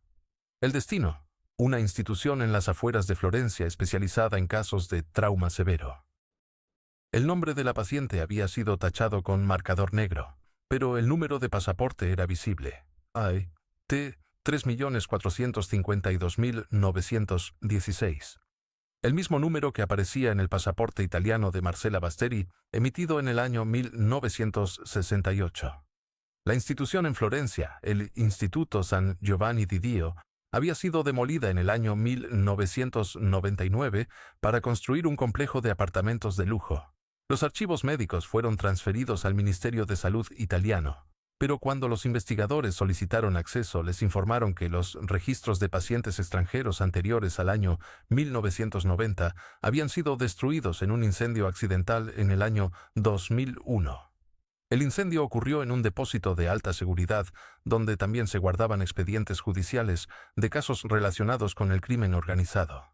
El destino: una institución en las afueras de Florencia especializada en casos de trauma severo. El nombre de la paciente había sido tachado con marcador negro, pero el número de pasaporte era visible. T 3.452.916. El mismo número que aparecía en el pasaporte italiano de Marcela Basteri, emitido en el año 1968. La institución en Florencia, el Instituto San Giovanni di Dio, había sido demolida en el año 1999 para construir un complejo de apartamentos de lujo. Los archivos médicos fueron transferidos al Ministerio de Salud italiano, pero cuando los investigadores solicitaron acceso les informaron que los registros de pacientes extranjeros anteriores al año 1990 habían sido destruidos en un incendio accidental en el año 2001. El incendio ocurrió en un depósito de alta seguridad, donde también se guardaban expedientes judiciales de casos relacionados con el crimen organizado.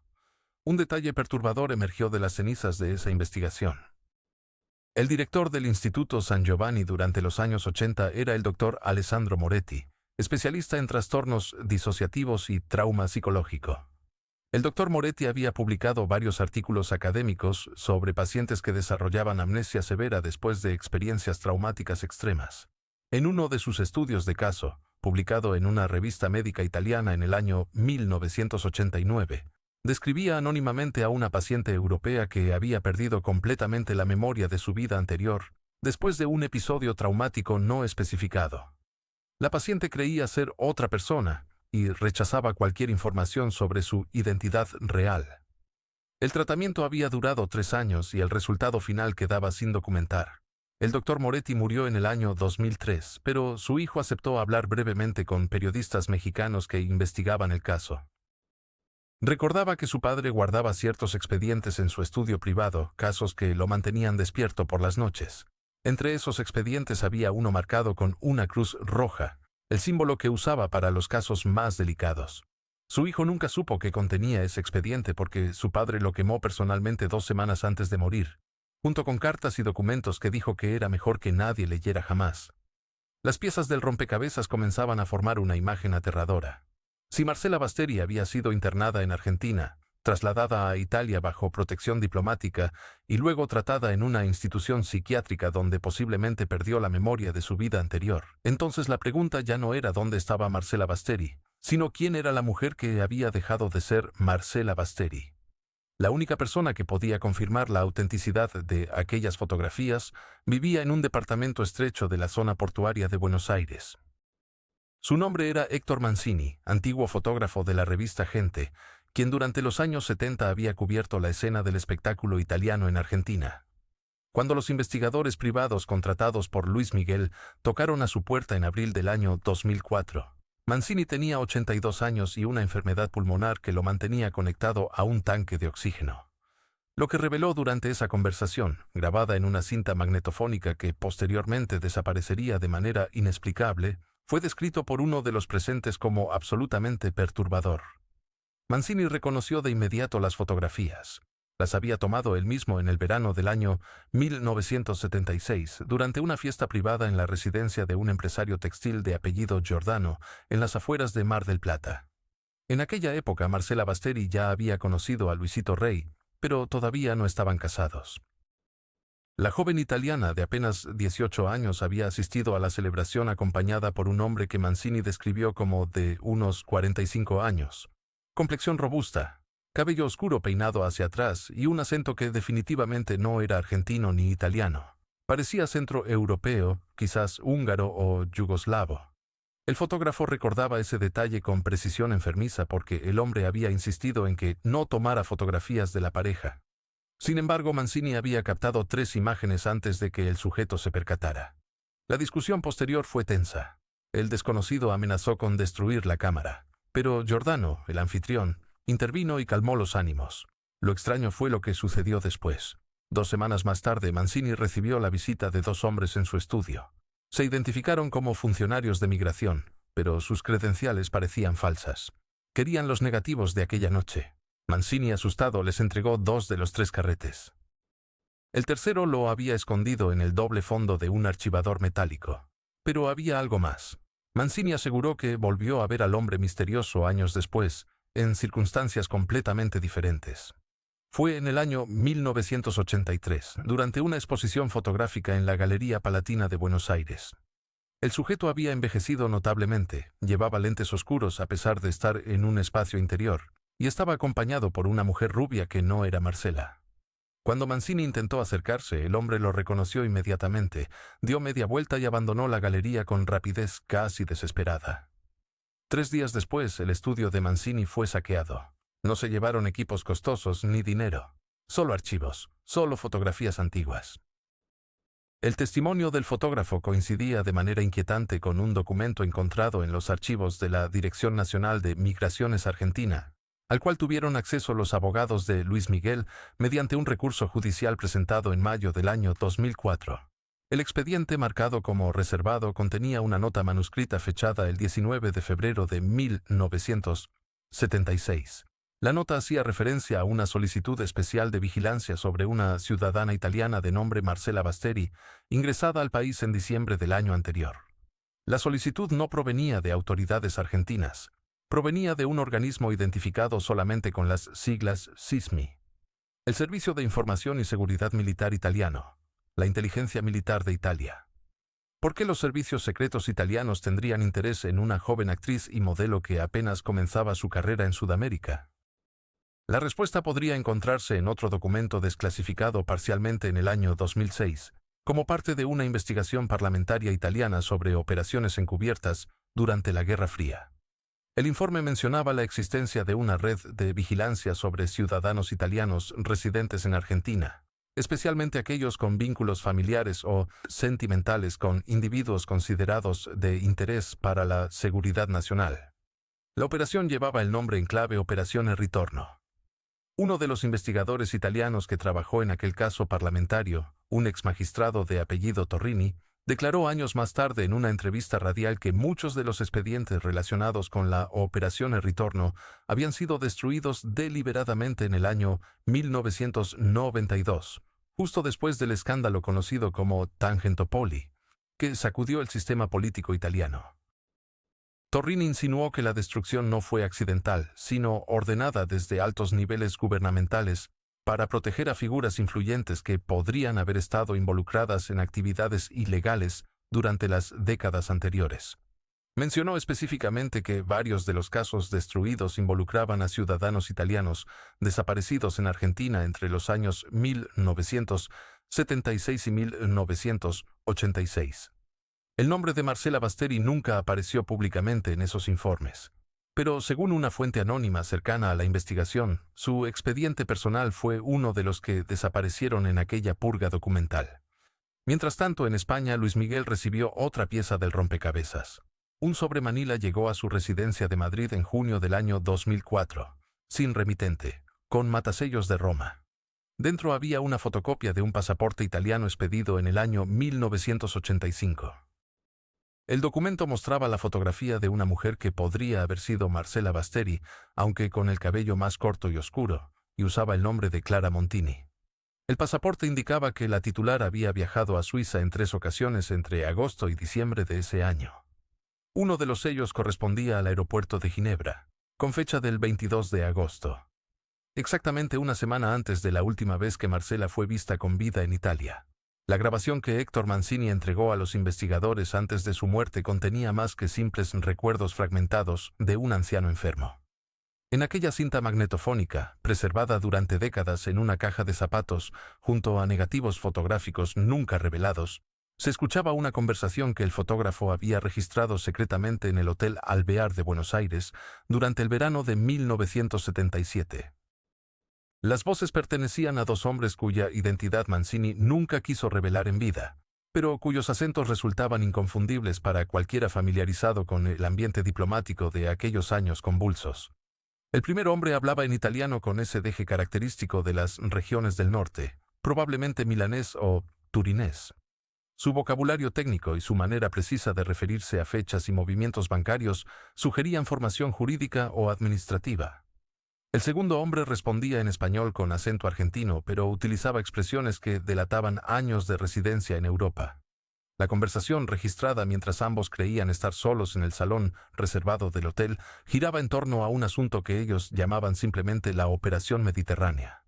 Un detalle perturbador emergió de las cenizas de esa investigación. El director del Instituto San Giovanni durante los años 80 era el doctor Alessandro Moretti, especialista en trastornos disociativos y trauma psicológico. El doctor Moretti había publicado varios artículos académicos sobre pacientes que desarrollaban amnesia severa después de experiencias traumáticas extremas. En uno de sus estudios de caso, publicado en una revista médica italiana en el año 1989, describía anónimamente a una paciente europea que había perdido completamente la memoria de su vida anterior después de un episodio traumático no especificado. La paciente creía ser otra persona y rechazaba cualquier información sobre su identidad real. El tratamiento había durado 3 años y el resultado final quedaba sin documentar. El doctor Moretti murió en el año 2003, pero su hijo aceptó hablar brevemente con periodistas mexicanos que investigaban el caso. Recordaba que su padre guardaba ciertos expedientes en su estudio privado, casos que lo mantenían despierto por las noches. Entre esos expedientes había uno marcado con una cruz roja, el símbolo que usaba para los casos más delicados. Su hijo nunca supo qué contenía ese expediente porque su padre lo quemó personalmente 2 semanas antes de morir, junto con cartas y documentos que dijo que era mejor que nadie leyera jamás. Las piezas del rompecabezas comenzaban a formar una imagen aterradora. Si Marcela Basteri había sido internada en Argentina, trasladada a Italia bajo protección diplomática y luego tratada en una institución psiquiátrica donde posiblemente perdió la memoria de su vida anterior, entonces la pregunta ya no era dónde estaba Marcela Basteri, sino quién era la mujer que había dejado de ser Marcela Basteri. La única persona que podía confirmar la autenticidad de aquellas fotografías vivía en un departamento estrecho de la zona portuaria de Buenos Aires. Su nombre era Héctor Mancini, antiguo fotógrafo de la revista Gente, quien durante los años 70 había cubierto la escena del espectáculo italiano en Argentina. Cuando los investigadores privados contratados por Luis Miguel tocaron a su puerta en abril del año 2004, Mancini tenía 82 años y una enfermedad pulmonar que lo mantenía conectado a un tanque de oxígeno. Lo que reveló durante esa conversación, grabada en una cinta magnetofónica que posteriormente desaparecería de manera inexplicable, fue descrito por uno de los presentes como absolutamente perturbador. Mancini reconoció de inmediato las fotografías. Las había tomado él mismo en el verano del año 1976, durante una fiesta privada en la residencia de un empresario textil de apellido Giordano, en las afueras de Mar del Plata. En aquella época, Marcela Basteri ya había conocido a Luisito Rey, pero todavía no estaban casados. La joven italiana de apenas 18 años había asistido a la celebración acompañada por un hombre que Mancini describió como de unos 45 años. Complexión robusta, cabello oscuro peinado hacia atrás y un acento que definitivamente no era argentino ni italiano. Parecía centroeuropeo, quizás húngaro o yugoslavo. El fotógrafo recordaba ese detalle con precisión enfermiza porque el hombre había insistido en que no tomara fotografías de la pareja. Sin embargo, Mancini había captado 3 imágenes antes de que el sujeto se percatara. La discusión posterior fue tensa. El desconocido amenazó con destruir la cámara. Pero Giordano, el anfitrión, intervino y calmó los ánimos. Lo extraño fue lo que sucedió después. 2 semanas más tarde, Mancini recibió la visita de 2 hombres en su estudio. Se identificaron como funcionarios de migración, pero sus credenciales parecían falsas. Querían los negativos de aquella noche. Mancini, asustado, les entregó 2 de los 3 carretes. El tercero lo había escondido en el doble fondo de un archivador metálico. Pero había algo más. Mancini aseguró que volvió a ver al hombre misterioso años después, en circunstancias completamente diferentes. Fue en el año 1983, durante una exposición fotográfica en la Galería Palatina de Buenos Aires. El sujeto había envejecido notablemente, llevaba lentes oscuros a pesar de estar en un espacio interior, y estaba acompañado por una mujer rubia que no era Marcela. Cuando Mancini intentó acercarse, el hombre lo reconoció inmediatamente, dio media vuelta y abandonó la galería con rapidez casi desesperada. 3 días después, el estudio de Mancini fue saqueado. No se llevaron equipos costosos ni dinero, solo archivos, solo fotografías antiguas. El testimonio del fotógrafo coincidía de manera inquietante con un documento encontrado en los archivos de la Dirección Nacional de Migraciones Argentina, al cual tuvieron acceso los abogados de Luis Miguel mediante un recurso judicial presentado en mayo del año 2004. El expediente, marcado como reservado, contenía una nota manuscrita fechada el 19 de febrero de 1976. La nota hacía referencia a una solicitud especial de vigilancia sobre una ciudadana italiana de nombre Marcela Basteri, ingresada al país en diciembre del año anterior. La solicitud no provenía de autoridades argentinas. Provenía de un organismo identificado solamente con las siglas SISMI, el Servicio de Información y Seguridad Militar Italiano, la inteligencia militar de Italia. ¿Por qué los servicios secretos italianos tendrían interés en una joven actriz y modelo que apenas comenzaba su carrera en Sudamérica? La respuesta podría encontrarse en otro documento desclasificado parcialmente en el año 2006, como parte de una investigación parlamentaria italiana sobre operaciones encubiertas durante la Guerra Fría. El informe mencionaba la existencia de una red de vigilancia sobre ciudadanos italianos residentes en Argentina, especialmente aquellos con vínculos familiares o sentimentales con individuos considerados de interés para la seguridad nacional. La operación llevaba el nombre en clave Operación El Ritorno. Uno de los investigadores italianos que trabajó en aquel caso parlamentario, un exmagistrado de apellido Torrini, declaró años más tarde en una entrevista radial que muchos de los expedientes relacionados con la Operación El Ritorno habían sido destruidos deliberadamente en el año 1992, justo después del escándalo conocido como Tangentopoli, que sacudió el sistema político italiano. Torrini insinuó que la destrucción no fue accidental, sino ordenada desde altos niveles gubernamentales para proteger a figuras influyentes que podrían haber estado involucradas en actividades ilegales durante las décadas anteriores. Mencionó específicamente que varios de los casos destruidos involucraban a ciudadanos italianos desaparecidos en Argentina entre los años 1976 y 1986. El nombre de Marcela Basteri nunca apareció públicamente en esos informes, Pero según una fuente anónima cercana a la investigación, su expediente personal fue uno de los que desaparecieron en aquella purga documental. Mientras tanto, en España, Luis Miguel recibió otra pieza del rompecabezas. Un sobre Manila llegó a su residencia de Madrid en junio del año 2004, sin remitente, con matasellos de Roma. Dentro había una fotocopia de un pasaporte italiano expedido en el año 1985. El documento mostraba la fotografía de una mujer que podría haber sido Marcela Basteri, aunque con el cabello más corto y oscuro, y usaba el nombre de Clara Montini. El pasaporte indicaba que la titular había viajado a Suiza en 3 ocasiones entre agosto y diciembre de ese año. Uno de los sellos correspondía al aeropuerto de Ginebra, con fecha del 22 de agosto, exactamente una semana antes de la última vez que Marcela fue vista con vida en Italia. La grabación que Héctor Mancini entregó a los investigadores antes de su muerte contenía más que simples recuerdos fragmentados de un anciano enfermo. En aquella cinta magnetofónica, preservada durante décadas en una caja de zapatos junto a negativos fotográficos nunca revelados, se escuchaba una conversación que el fotógrafo había registrado secretamente en el Hotel Alvear de Buenos Aires durante el verano de 1977. Las voces pertenecían a 2 hombres cuya identidad Mancini nunca quiso revelar en vida, pero cuyos acentos resultaban inconfundibles para cualquiera familiarizado con el ambiente diplomático de aquellos años convulsos. El primer hombre hablaba en italiano con ese deje característico de las regiones del norte, probablemente milanés o turinés. Su vocabulario técnico y su manera precisa de referirse a fechas y movimientos bancarios sugerían formación jurídica o administrativa. El segundo hombre respondía en español con acento argentino, pero utilizaba expresiones que delataban años de residencia en Europa. La conversación, registrada mientras ambos creían estar solos en el salón reservado del hotel, giraba en torno a un asunto que ellos llamaban simplemente la Operación Mediterránea.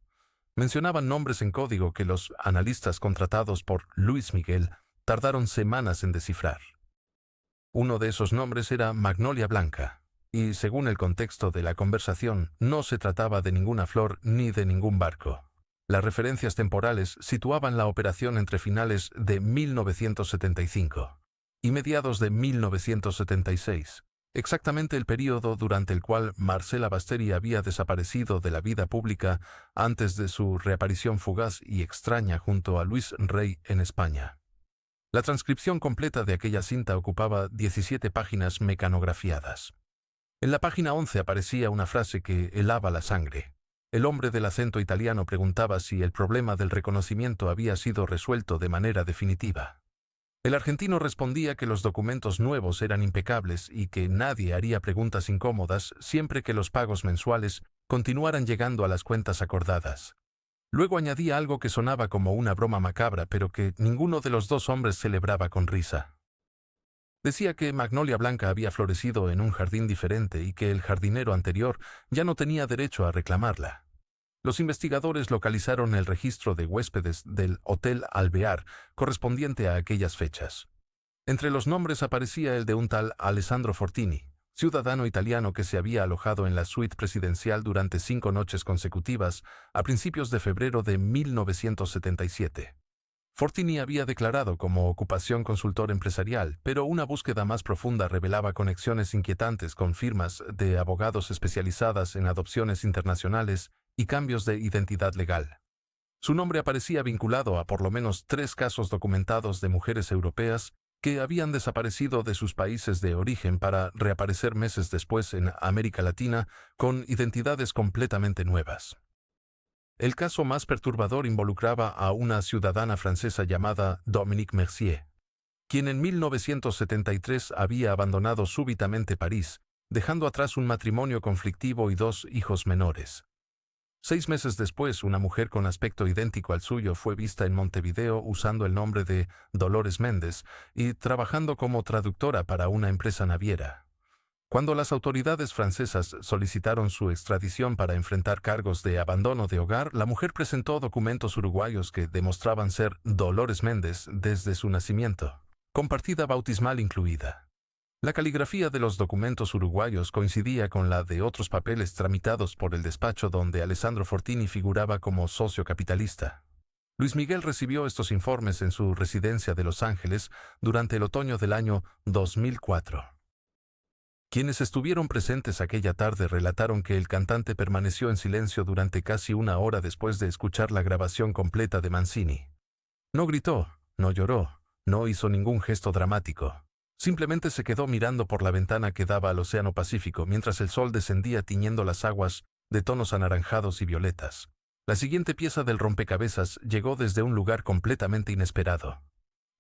Mencionaban nombres en código que los analistas contratados por Luis Miguel tardaron semanas en descifrar. Uno de esos nombres era Magnolia Blanca. Y, según el contexto de la conversación, no se trataba de ninguna flor ni de ningún barco. Las referencias temporales situaban la operación entre finales de 1975 y mediados de 1976, exactamente el período durante el cual Marcela Basteri había desaparecido de la vida pública antes de su reaparición fugaz y extraña junto a Luis Rey en España. La transcripción completa de aquella cinta ocupaba 17 páginas mecanografiadas. En la página 11 aparecía una frase que helaba la sangre. El hombre del acento italiano preguntaba si el problema del reconocimiento había sido resuelto de manera definitiva. El argentino respondía que los documentos nuevos eran impecables y que nadie haría preguntas incómodas siempre que los pagos mensuales continuaran llegando a las cuentas acordadas. Luego añadía algo que sonaba como una broma macabra, pero que ninguno de los 2 hombres celebraba con risa. Decía que Magnolia Blanca había florecido en un jardín diferente y que el jardinero anterior ya no tenía derecho a reclamarla. Los investigadores localizaron el registro de huéspedes del Hotel Alvear correspondiente a aquellas fechas. Entre los nombres aparecía el de un tal Alessandro Fortini, ciudadano italiano que se había alojado en la suite presidencial durante 5 noches consecutivas a principios de febrero de 1977. Fortini había declarado como ocupación consultor empresarial, pero una búsqueda más profunda revelaba conexiones inquietantes con firmas de abogados especializadas en adopciones internacionales y cambios de identidad legal. Su nombre aparecía vinculado a por lo menos 3 casos documentados de mujeres europeas que habían desaparecido de sus países de origen para reaparecer meses después en América Latina con identidades completamente nuevas. El caso más perturbador involucraba a una ciudadana francesa llamada Dominique Mercier, quien en 1973 había abandonado súbitamente París, dejando atrás un matrimonio conflictivo y 2 hijos menores. 6 meses después, una mujer con aspecto idéntico al suyo fue vista en Montevideo usando el nombre de Dolores Méndez y trabajando como traductora para una empresa naviera. Cuando las autoridades francesas solicitaron su extradición para enfrentar cargos de abandono de hogar, la mujer presentó documentos uruguayos que demostraban ser Dolores Méndez desde su nacimiento, con partida bautismal incluida. La caligrafía de los documentos uruguayos coincidía con la de otros papeles tramitados por el despacho donde Alessandro Fortini figuraba como socio capitalista. Luis Miguel recibió estos informes en su residencia de Los Ángeles durante el otoño del año 2004. Quienes estuvieron presentes aquella tarde relataron que el cantante permaneció en silencio durante casi una hora después de escuchar la grabación completa de Mancini. No gritó, no lloró, no hizo ningún gesto dramático. Simplemente se quedó mirando por la ventana que daba al Océano Pacífico mientras el sol descendía tiñendo las aguas de tonos anaranjados y violetas. La siguiente pieza del rompecabezas llegó desde un lugar completamente inesperado.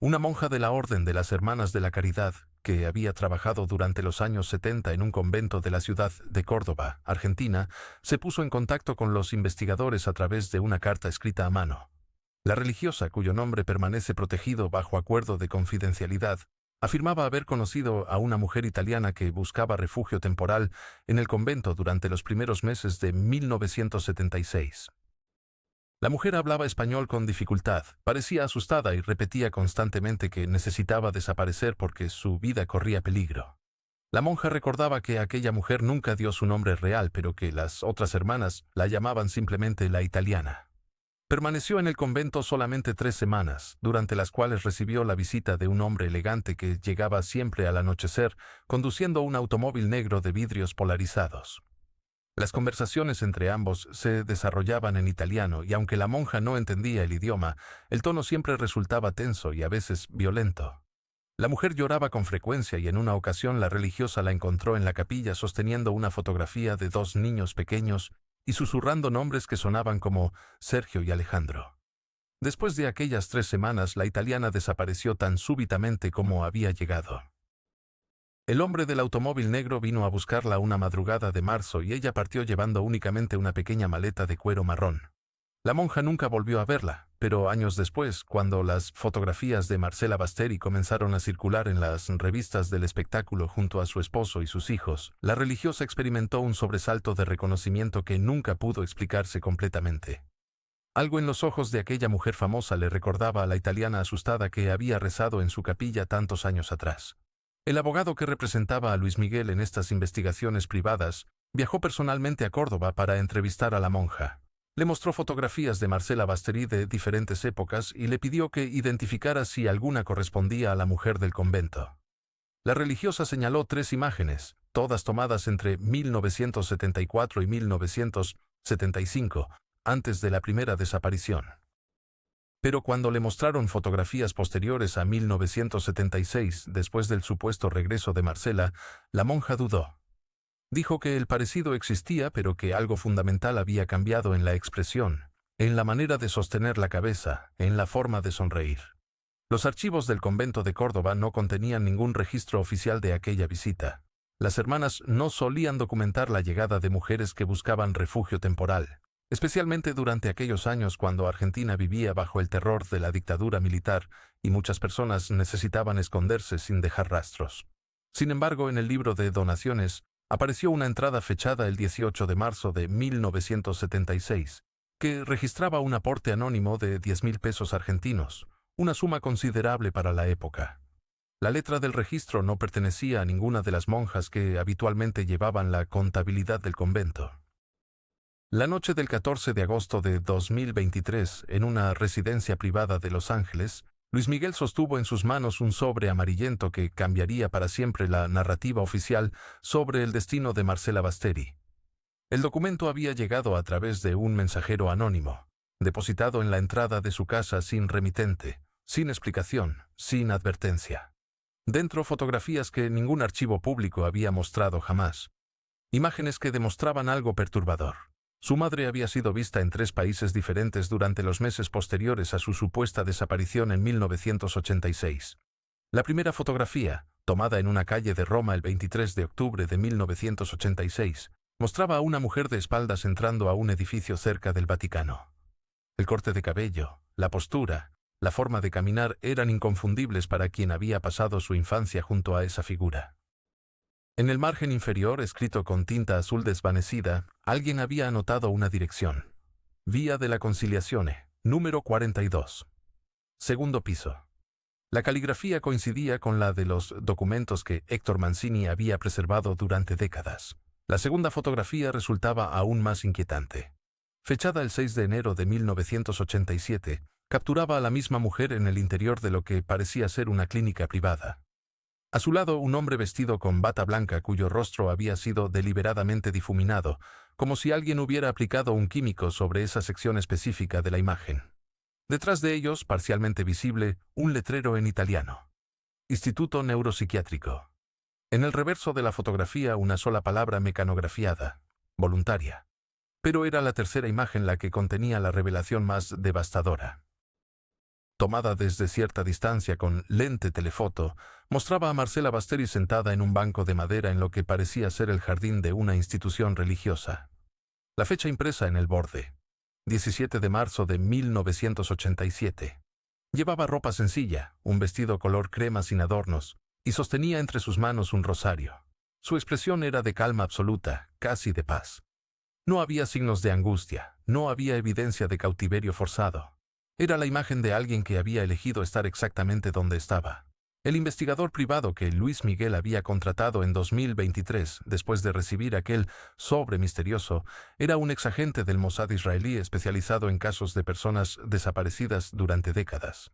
Una monja de la Orden de las Hermanas de la Caridad, que había trabajado durante los años 70 en un convento de la ciudad de Córdoba, Argentina, se puso en contacto con los investigadores a través de una carta escrita a mano. La religiosa, cuyo nombre permanece protegido bajo acuerdo de confidencialidad, afirmaba haber conocido a una mujer italiana que buscaba refugio temporal en el convento durante los primeros meses de 1976. La mujer hablaba español con dificultad, parecía asustada y repetía constantemente que necesitaba desaparecer porque su vida corría peligro. La monja recordaba que aquella mujer nunca dio su nombre real, pero que las otras hermanas la llamaban simplemente la italiana. Permaneció en el convento solamente 3 semanas, durante las cuales recibió la visita de un hombre elegante que llegaba siempre al anochecer, conduciendo un automóvil negro de vidrios polarizados. Las conversaciones entre ambos se desarrollaban en italiano y aunque la monja no entendía el idioma, el tono siempre resultaba tenso y a veces violento. La mujer lloraba con frecuencia y en una ocasión la religiosa la encontró en la capilla sosteniendo una fotografía de 2 niños pequeños y susurrando nombres que sonaban como Sergio y Alejandro. Después de aquellas 3 semanas, la italiana desapareció tan súbitamente como había llegado. El hombre del automóvil negro vino a buscarla una madrugada de marzo y ella partió llevando únicamente una pequeña maleta de cuero marrón. La monja nunca volvió a verla, pero años después, cuando las fotografías de Marcela Basteri comenzaron a circular en las revistas del espectáculo junto a su esposo y sus hijos, la religiosa experimentó un sobresalto de reconocimiento que nunca pudo explicarse completamente. Algo en los ojos de aquella mujer famosa le recordaba a la italiana asustada que había rezado en su capilla tantos años atrás. El abogado que representaba a Luis Miguel en estas investigaciones privadas viajó personalmente a Córdoba para entrevistar a la monja. Le mostró fotografías de Marcela Basteri de diferentes épocas y le pidió que identificara si alguna correspondía a la mujer del convento. La religiosa señaló 3 imágenes, todas tomadas entre 1974 y 1975, antes de la primera desaparición. Pero cuando le mostraron fotografías posteriores a 1976, después del supuesto regreso de Marcela, la monja dudó. Dijo que el parecido existía, pero que algo fundamental había cambiado en la expresión, en la manera de sostener la cabeza, en la forma de sonreír. Los archivos del convento de Córdoba no contenían ningún registro oficial de aquella visita. Las hermanas no solían documentar la llegada de mujeres que buscaban refugio temporal, especialmente durante aquellos años cuando Argentina vivía bajo el terror de la dictadura militar y muchas personas necesitaban esconderse sin dejar rastros. Sin embargo, en el libro de donaciones apareció una entrada fechada el 18 de marzo de 1976, que registraba un aporte anónimo de 10,000 pesos argentinos, una suma considerable para la época. La letra del registro no pertenecía a ninguna de las monjas que habitualmente llevaban la contabilidad del convento. La noche del 14 de agosto de 2023, en una residencia privada de Los Ángeles, Luis Miguel sostuvo en sus manos un sobre amarillento que cambiaría para siempre la narrativa oficial sobre el destino de Marcela Basteri. El documento había llegado a través de un mensajero anónimo, depositado en la entrada de su casa sin remitente, sin explicación, sin advertencia. Dentro fotografías que ningún archivo público había mostrado jamás. Imágenes que demostraban algo perturbador. Su madre había sido vista en 3 países diferentes durante los meses posteriores a su supuesta desaparición en 1986. La primera fotografía, tomada en una calle de Roma el 23 de octubre de 1986, mostraba a una mujer de espaldas entrando a un edificio cerca del Vaticano. El corte de cabello, la postura, la forma de caminar eran inconfundibles para quien había pasado su infancia junto a esa figura. En el margen inferior, escrito con tinta azul desvanecida, alguien había anotado una dirección. Vía de la Conciliazione, número 42. Segundo piso. La caligrafía coincidía con la de los documentos que Héctor Mancini había preservado durante décadas. La segunda fotografía resultaba aún más inquietante. Fechada el 6 de enero de 1987, capturaba a la misma mujer en el interior de lo que parecía ser una clínica privada. A su lado, un hombre vestido con bata blanca cuyo rostro había sido deliberadamente difuminado, como si alguien hubiera aplicado un químico sobre esa sección específica de la imagen. Detrás de ellos, parcialmente visible, un letrero en italiano. Instituto Neuropsiquiátrico. En el reverso de la fotografía, una sola palabra mecanografiada: voluntaria. Pero era la tercera imagen la que contenía la revelación más devastadora. Tomada desde cierta distancia con lente telefoto, mostraba a Marcela Basteri sentada en un banco de madera en lo que parecía ser el jardín de una institución religiosa. La fecha impresa en el borde: 17 de marzo de 1987. Llevaba ropa sencilla, un vestido color crema sin adornos, y sostenía entre sus manos un rosario. Su expresión era de calma absoluta, casi de paz. No había signos de angustia, no había evidencia de cautiverio forzado. Era la imagen de alguien que había elegido estar exactamente donde estaba. El investigador privado que Luis Miguel había contratado en 2023, después de recibir aquel sobre misterioso, era un exagente del Mossad israelí especializado en casos de personas desaparecidas durante décadas.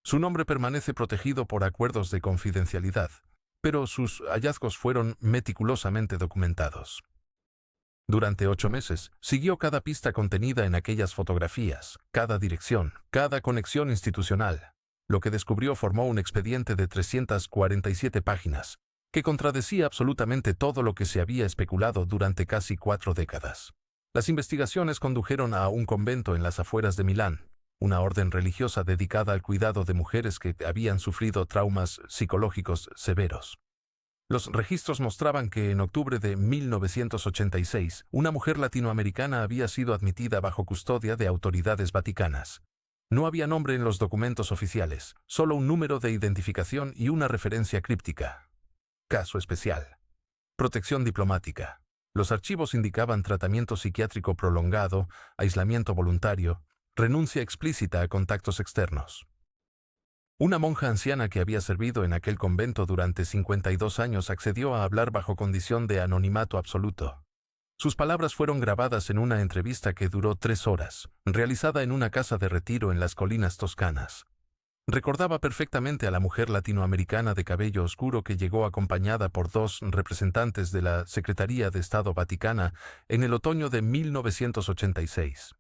Su nombre permanece protegido por acuerdos de confidencialidad, pero sus hallazgos fueron meticulosamente documentados. Durante 8 meses, siguió cada pista contenida en aquellas fotografías, cada dirección, cada conexión institucional. Lo que descubrió formó un expediente de 347 páginas, que contradecía absolutamente todo lo que se había especulado durante casi 4 décadas. Las investigaciones condujeron a un convento en las afueras de Milán, una orden religiosa dedicada al cuidado de mujeres que habían sufrido traumas psicológicos severos. Los registros mostraban que en octubre de 1986, una mujer latinoamericana había sido admitida bajo custodia de autoridades vaticanas. No había nombre en los documentos oficiales, solo un número de identificación y una referencia críptica. Caso especial. Protección diplomática. Los archivos indicaban tratamiento psiquiátrico prolongado, aislamiento voluntario, renuncia explícita a contactos externos. Una monja anciana que había servido en aquel convento durante 52 años accedió a hablar bajo condición de anonimato absoluto. Sus palabras fueron grabadas en una entrevista que duró 3 horas, realizada en una casa de retiro en las colinas toscanas. Recordaba perfectamente a la mujer latinoamericana de cabello oscuro que llegó acompañada por 2 representantes de la Secretaría de Estado Vaticana en el otoño de 1986.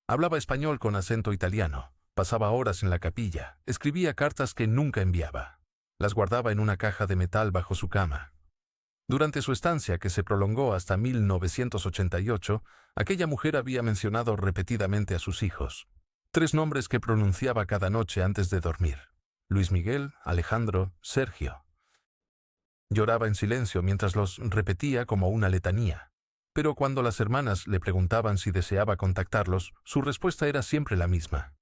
Hablaba español con acento italiano. Pasaba horas en la capilla, escribía cartas que nunca enviaba. Las guardaba en una caja de metal bajo su cama. Durante su estancia, que se prolongó hasta 1988, aquella mujer había mencionado repetidamente a sus hijos. 3 nombres que pronunciaba cada noche antes de dormir: Luis Miguel, Alejandro, Sergio. Lloraba en silencio mientras los repetía como una letanía. Pero cuando las hermanas le preguntaban si deseaba contactarlos, su respuesta era siempre la misma: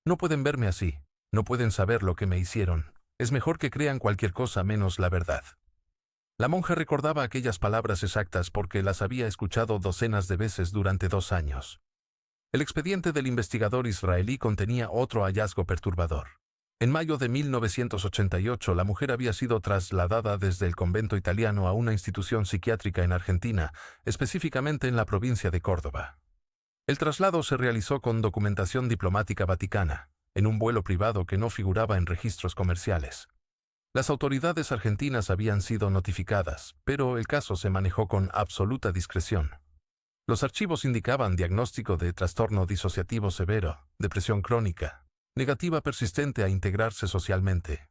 no pueden verme así, no pueden saber lo que me hicieron, es mejor que crean cualquier cosa menos la verdad. La monja recordaba aquellas palabras exactas porque las había escuchado docenas de veces durante 2 años. El expediente del investigador israelí contenía otro hallazgo perturbador. En mayo de 1988, la mujer había sido trasladada desde el convento italiano a una institución psiquiátrica en Argentina, específicamente en la provincia de Córdoba. El traslado se realizó con documentación diplomática vaticana, en un vuelo privado que no figuraba en registros comerciales. Las autoridades argentinas habían sido notificadas, pero el caso se manejó con absoluta discreción. Los archivos indicaban diagnóstico de trastorno disociativo severo, depresión crónica, negativa persistente a integrarse socialmente.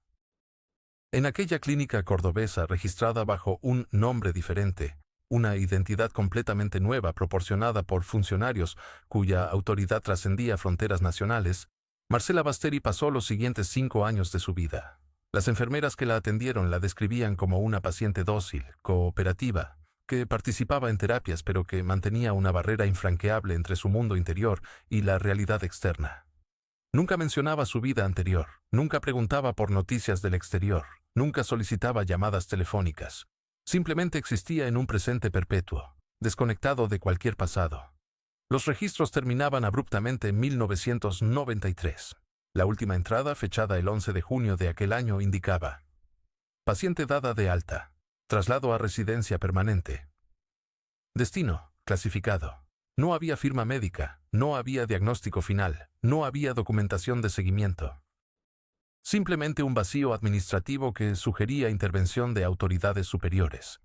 En aquella clínica cordobesa registrada bajo un nombre diferente, una identidad completamente nueva proporcionada por funcionarios cuya autoridad trascendía fronteras nacionales, Marcela Basteri pasó los siguientes 5 años de su vida. Las enfermeras que la atendieron la describían como una paciente dócil, cooperativa, que participaba en terapias pero que mantenía una barrera infranqueable entre su mundo interior y la realidad externa. Nunca mencionaba su vida anterior, nunca preguntaba por noticias del exterior, nunca solicitaba llamadas telefónicas. Simplemente existía en un presente perpetuo, desconectado de cualquier pasado. Los registros terminaban abruptamente en 1993. La última entrada, fechada el 11 de junio de aquel año, indicaba: paciente dada de alta, traslado a residencia permanente. Destino, clasificado. No había firma médica, no había diagnóstico final, no había documentación de seguimiento. simplemente un vacío administrativo que sugería intervención de autoridades superiores.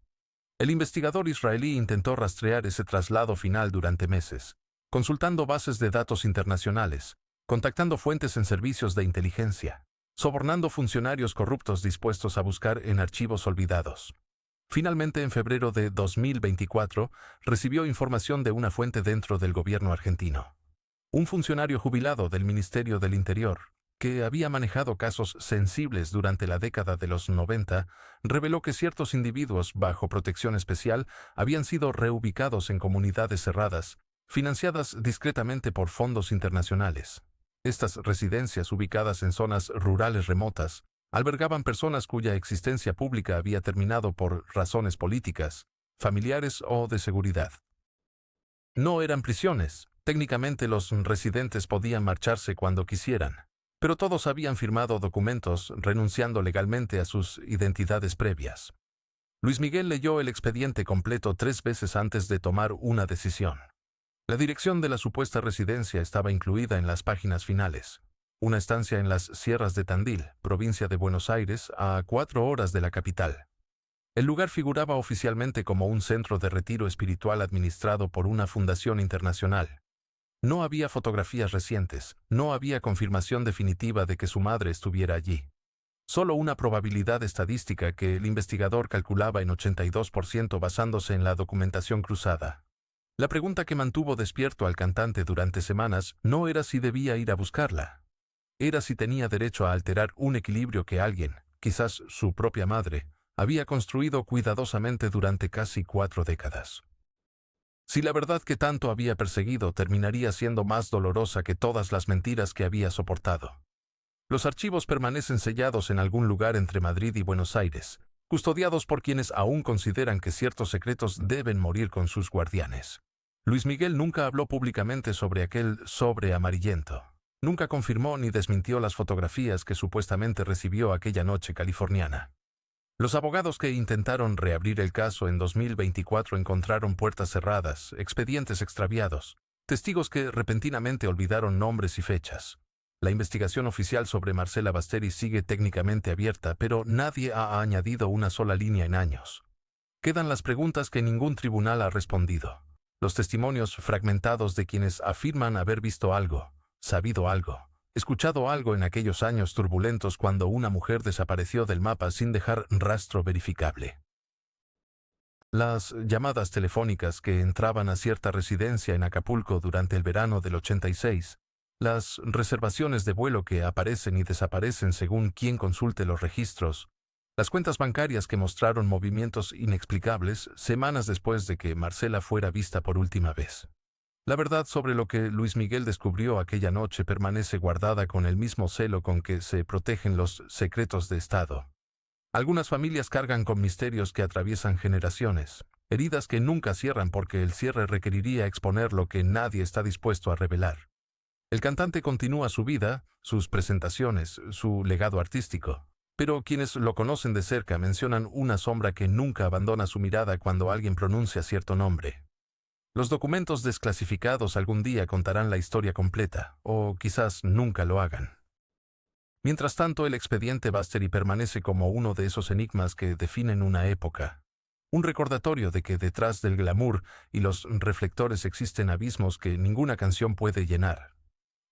El investigador israelí intentó rastrear ese traslado final durante meses, consultando bases de datos internacionales, contactando fuentes en servicios de inteligencia, sobornando funcionarios corruptos dispuestos a buscar en archivos olvidados. Finalmente, en febrero de 2024, recibió información de una fuente dentro del gobierno argentino. Un funcionario jubilado del Ministerio del Interior, que había manejado casos sensibles durante la década de los 90, reveló que ciertos individuos bajo protección especial habían sido reubicados en comunidades cerradas, financiadas discretamente por fondos internacionales. Estas residencias, ubicadas en zonas rurales remotas, albergaban personas cuya existencia pública había terminado por razones políticas, familiares o de seguridad. No eran prisiones. Técnicamente los residentes podían marcharse cuando quisieran, pero todos habían firmado documentos renunciando legalmente a sus identidades previas. Luis Miguel leyó el expediente completo 3 veces antes de tomar una decisión. La dirección de la supuesta residencia estaba incluida en las páginas finales. Una estancia en las sierras de Tandil, provincia de Buenos Aires, a 4 horas de la capital. El lugar figuraba oficialmente como un centro de retiro espiritual administrado por una fundación internacional. No había fotografías recientes, no había confirmación definitiva de que su madre estuviera allí. Solo una probabilidad estadística que el investigador calculaba en 82% basándose en la documentación cruzada. La pregunta que mantuvo despierto al cantante durante semanas no era si debía ir a buscarla. Era si tenía derecho a alterar un equilibrio que alguien, quizás su propia madre, había construido cuidadosamente durante casi 4 décadas. Si la verdad que tanto había perseguido terminaría siendo más dolorosa que todas las mentiras que había soportado. Los archivos permanecen sellados en algún lugar entre Madrid y Buenos Aires, custodiados por quienes aún consideran que ciertos secretos deben morir con sus guardianes. Luis Miguel nunca habló públicamente sobre aquel sobre amarillento. Nunca confirmó ni desmintió las fotografías que supuestamente recibió aquella noche californiana. Los abogados que intentaron reabrir el caso en 2024 encontraron puertas cerradas, expedientes extraviados, testigos que repentinamente olvidaron nombres y fechas. La investigación oficial sobre Marcela Basteri sigue técnicamente abierta, pero nadie ha añadido una sola línea en años. Quedan las preguntas que ningún tribunal ha respondido. Los testimonios fragmentados de quienes afirman haber visto algo, sabido algo, escuchado algo en aquellos años turbulentos cuando una mujer desapareció del mapa sin dejar rastro verificable. Las llamadas telefónicas que entraban a cierta residencia en Acapulco durante el verano del 86, las reservaciones de vuelo que aparecen y desaparecen según quien consulte los registros, las cuentas bancarias que mostraron movimientos inexplicables semanas después de que Marcela fuera vista por última vez. La verdad sobre lo que Luis Miguel descubrió aquella noche permanece guardada con el mismo celo con que se protegen los secretos de Estado. Algunas familias cargan con misterios que atraviesan generaciones, heridas que nunca cierran porque el cierre requeriría exponer lo que nadie está dispuesto a revelar. El cantante continúa su vida, sus presentaciones, su legado artístico, pero quienes lo conocen de cerca mencionan una sombra que nunca abandona su mirada cuando alguien pronuncia cierto nombre. Los documentos desclasificados algún día contarán la historia completa, o quizás nunca lo hagan. Mientras tanto, el expediente Basteri permanece como uno de esos enigmas que definen una época. Un recordatorio de que detrás del glamour y los reflectores existen abismos que ninguna canción puede llenar.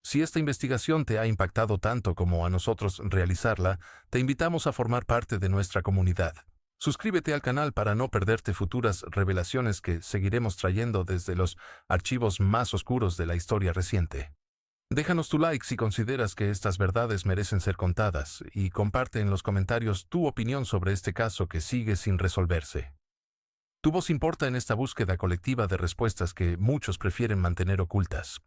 Si esta investigación te ha impactado tanto como a nosotros realizarla, te invitamos a formar parte de nuestra comunidad. Suscríbete al canal para no perderte futuras revelaciones que seguiremos trayendo desde los archivos más oscuros de la historia reciente. Déjanos tu like si consideras que estas verdades merecen ser contadas y comparte en los comentarios tu opinión sobre este caso que sigue sin resolverse. Tu voz importa en esta búsqueda colectiva de respuestas que muchos prefieren mantener ocultas.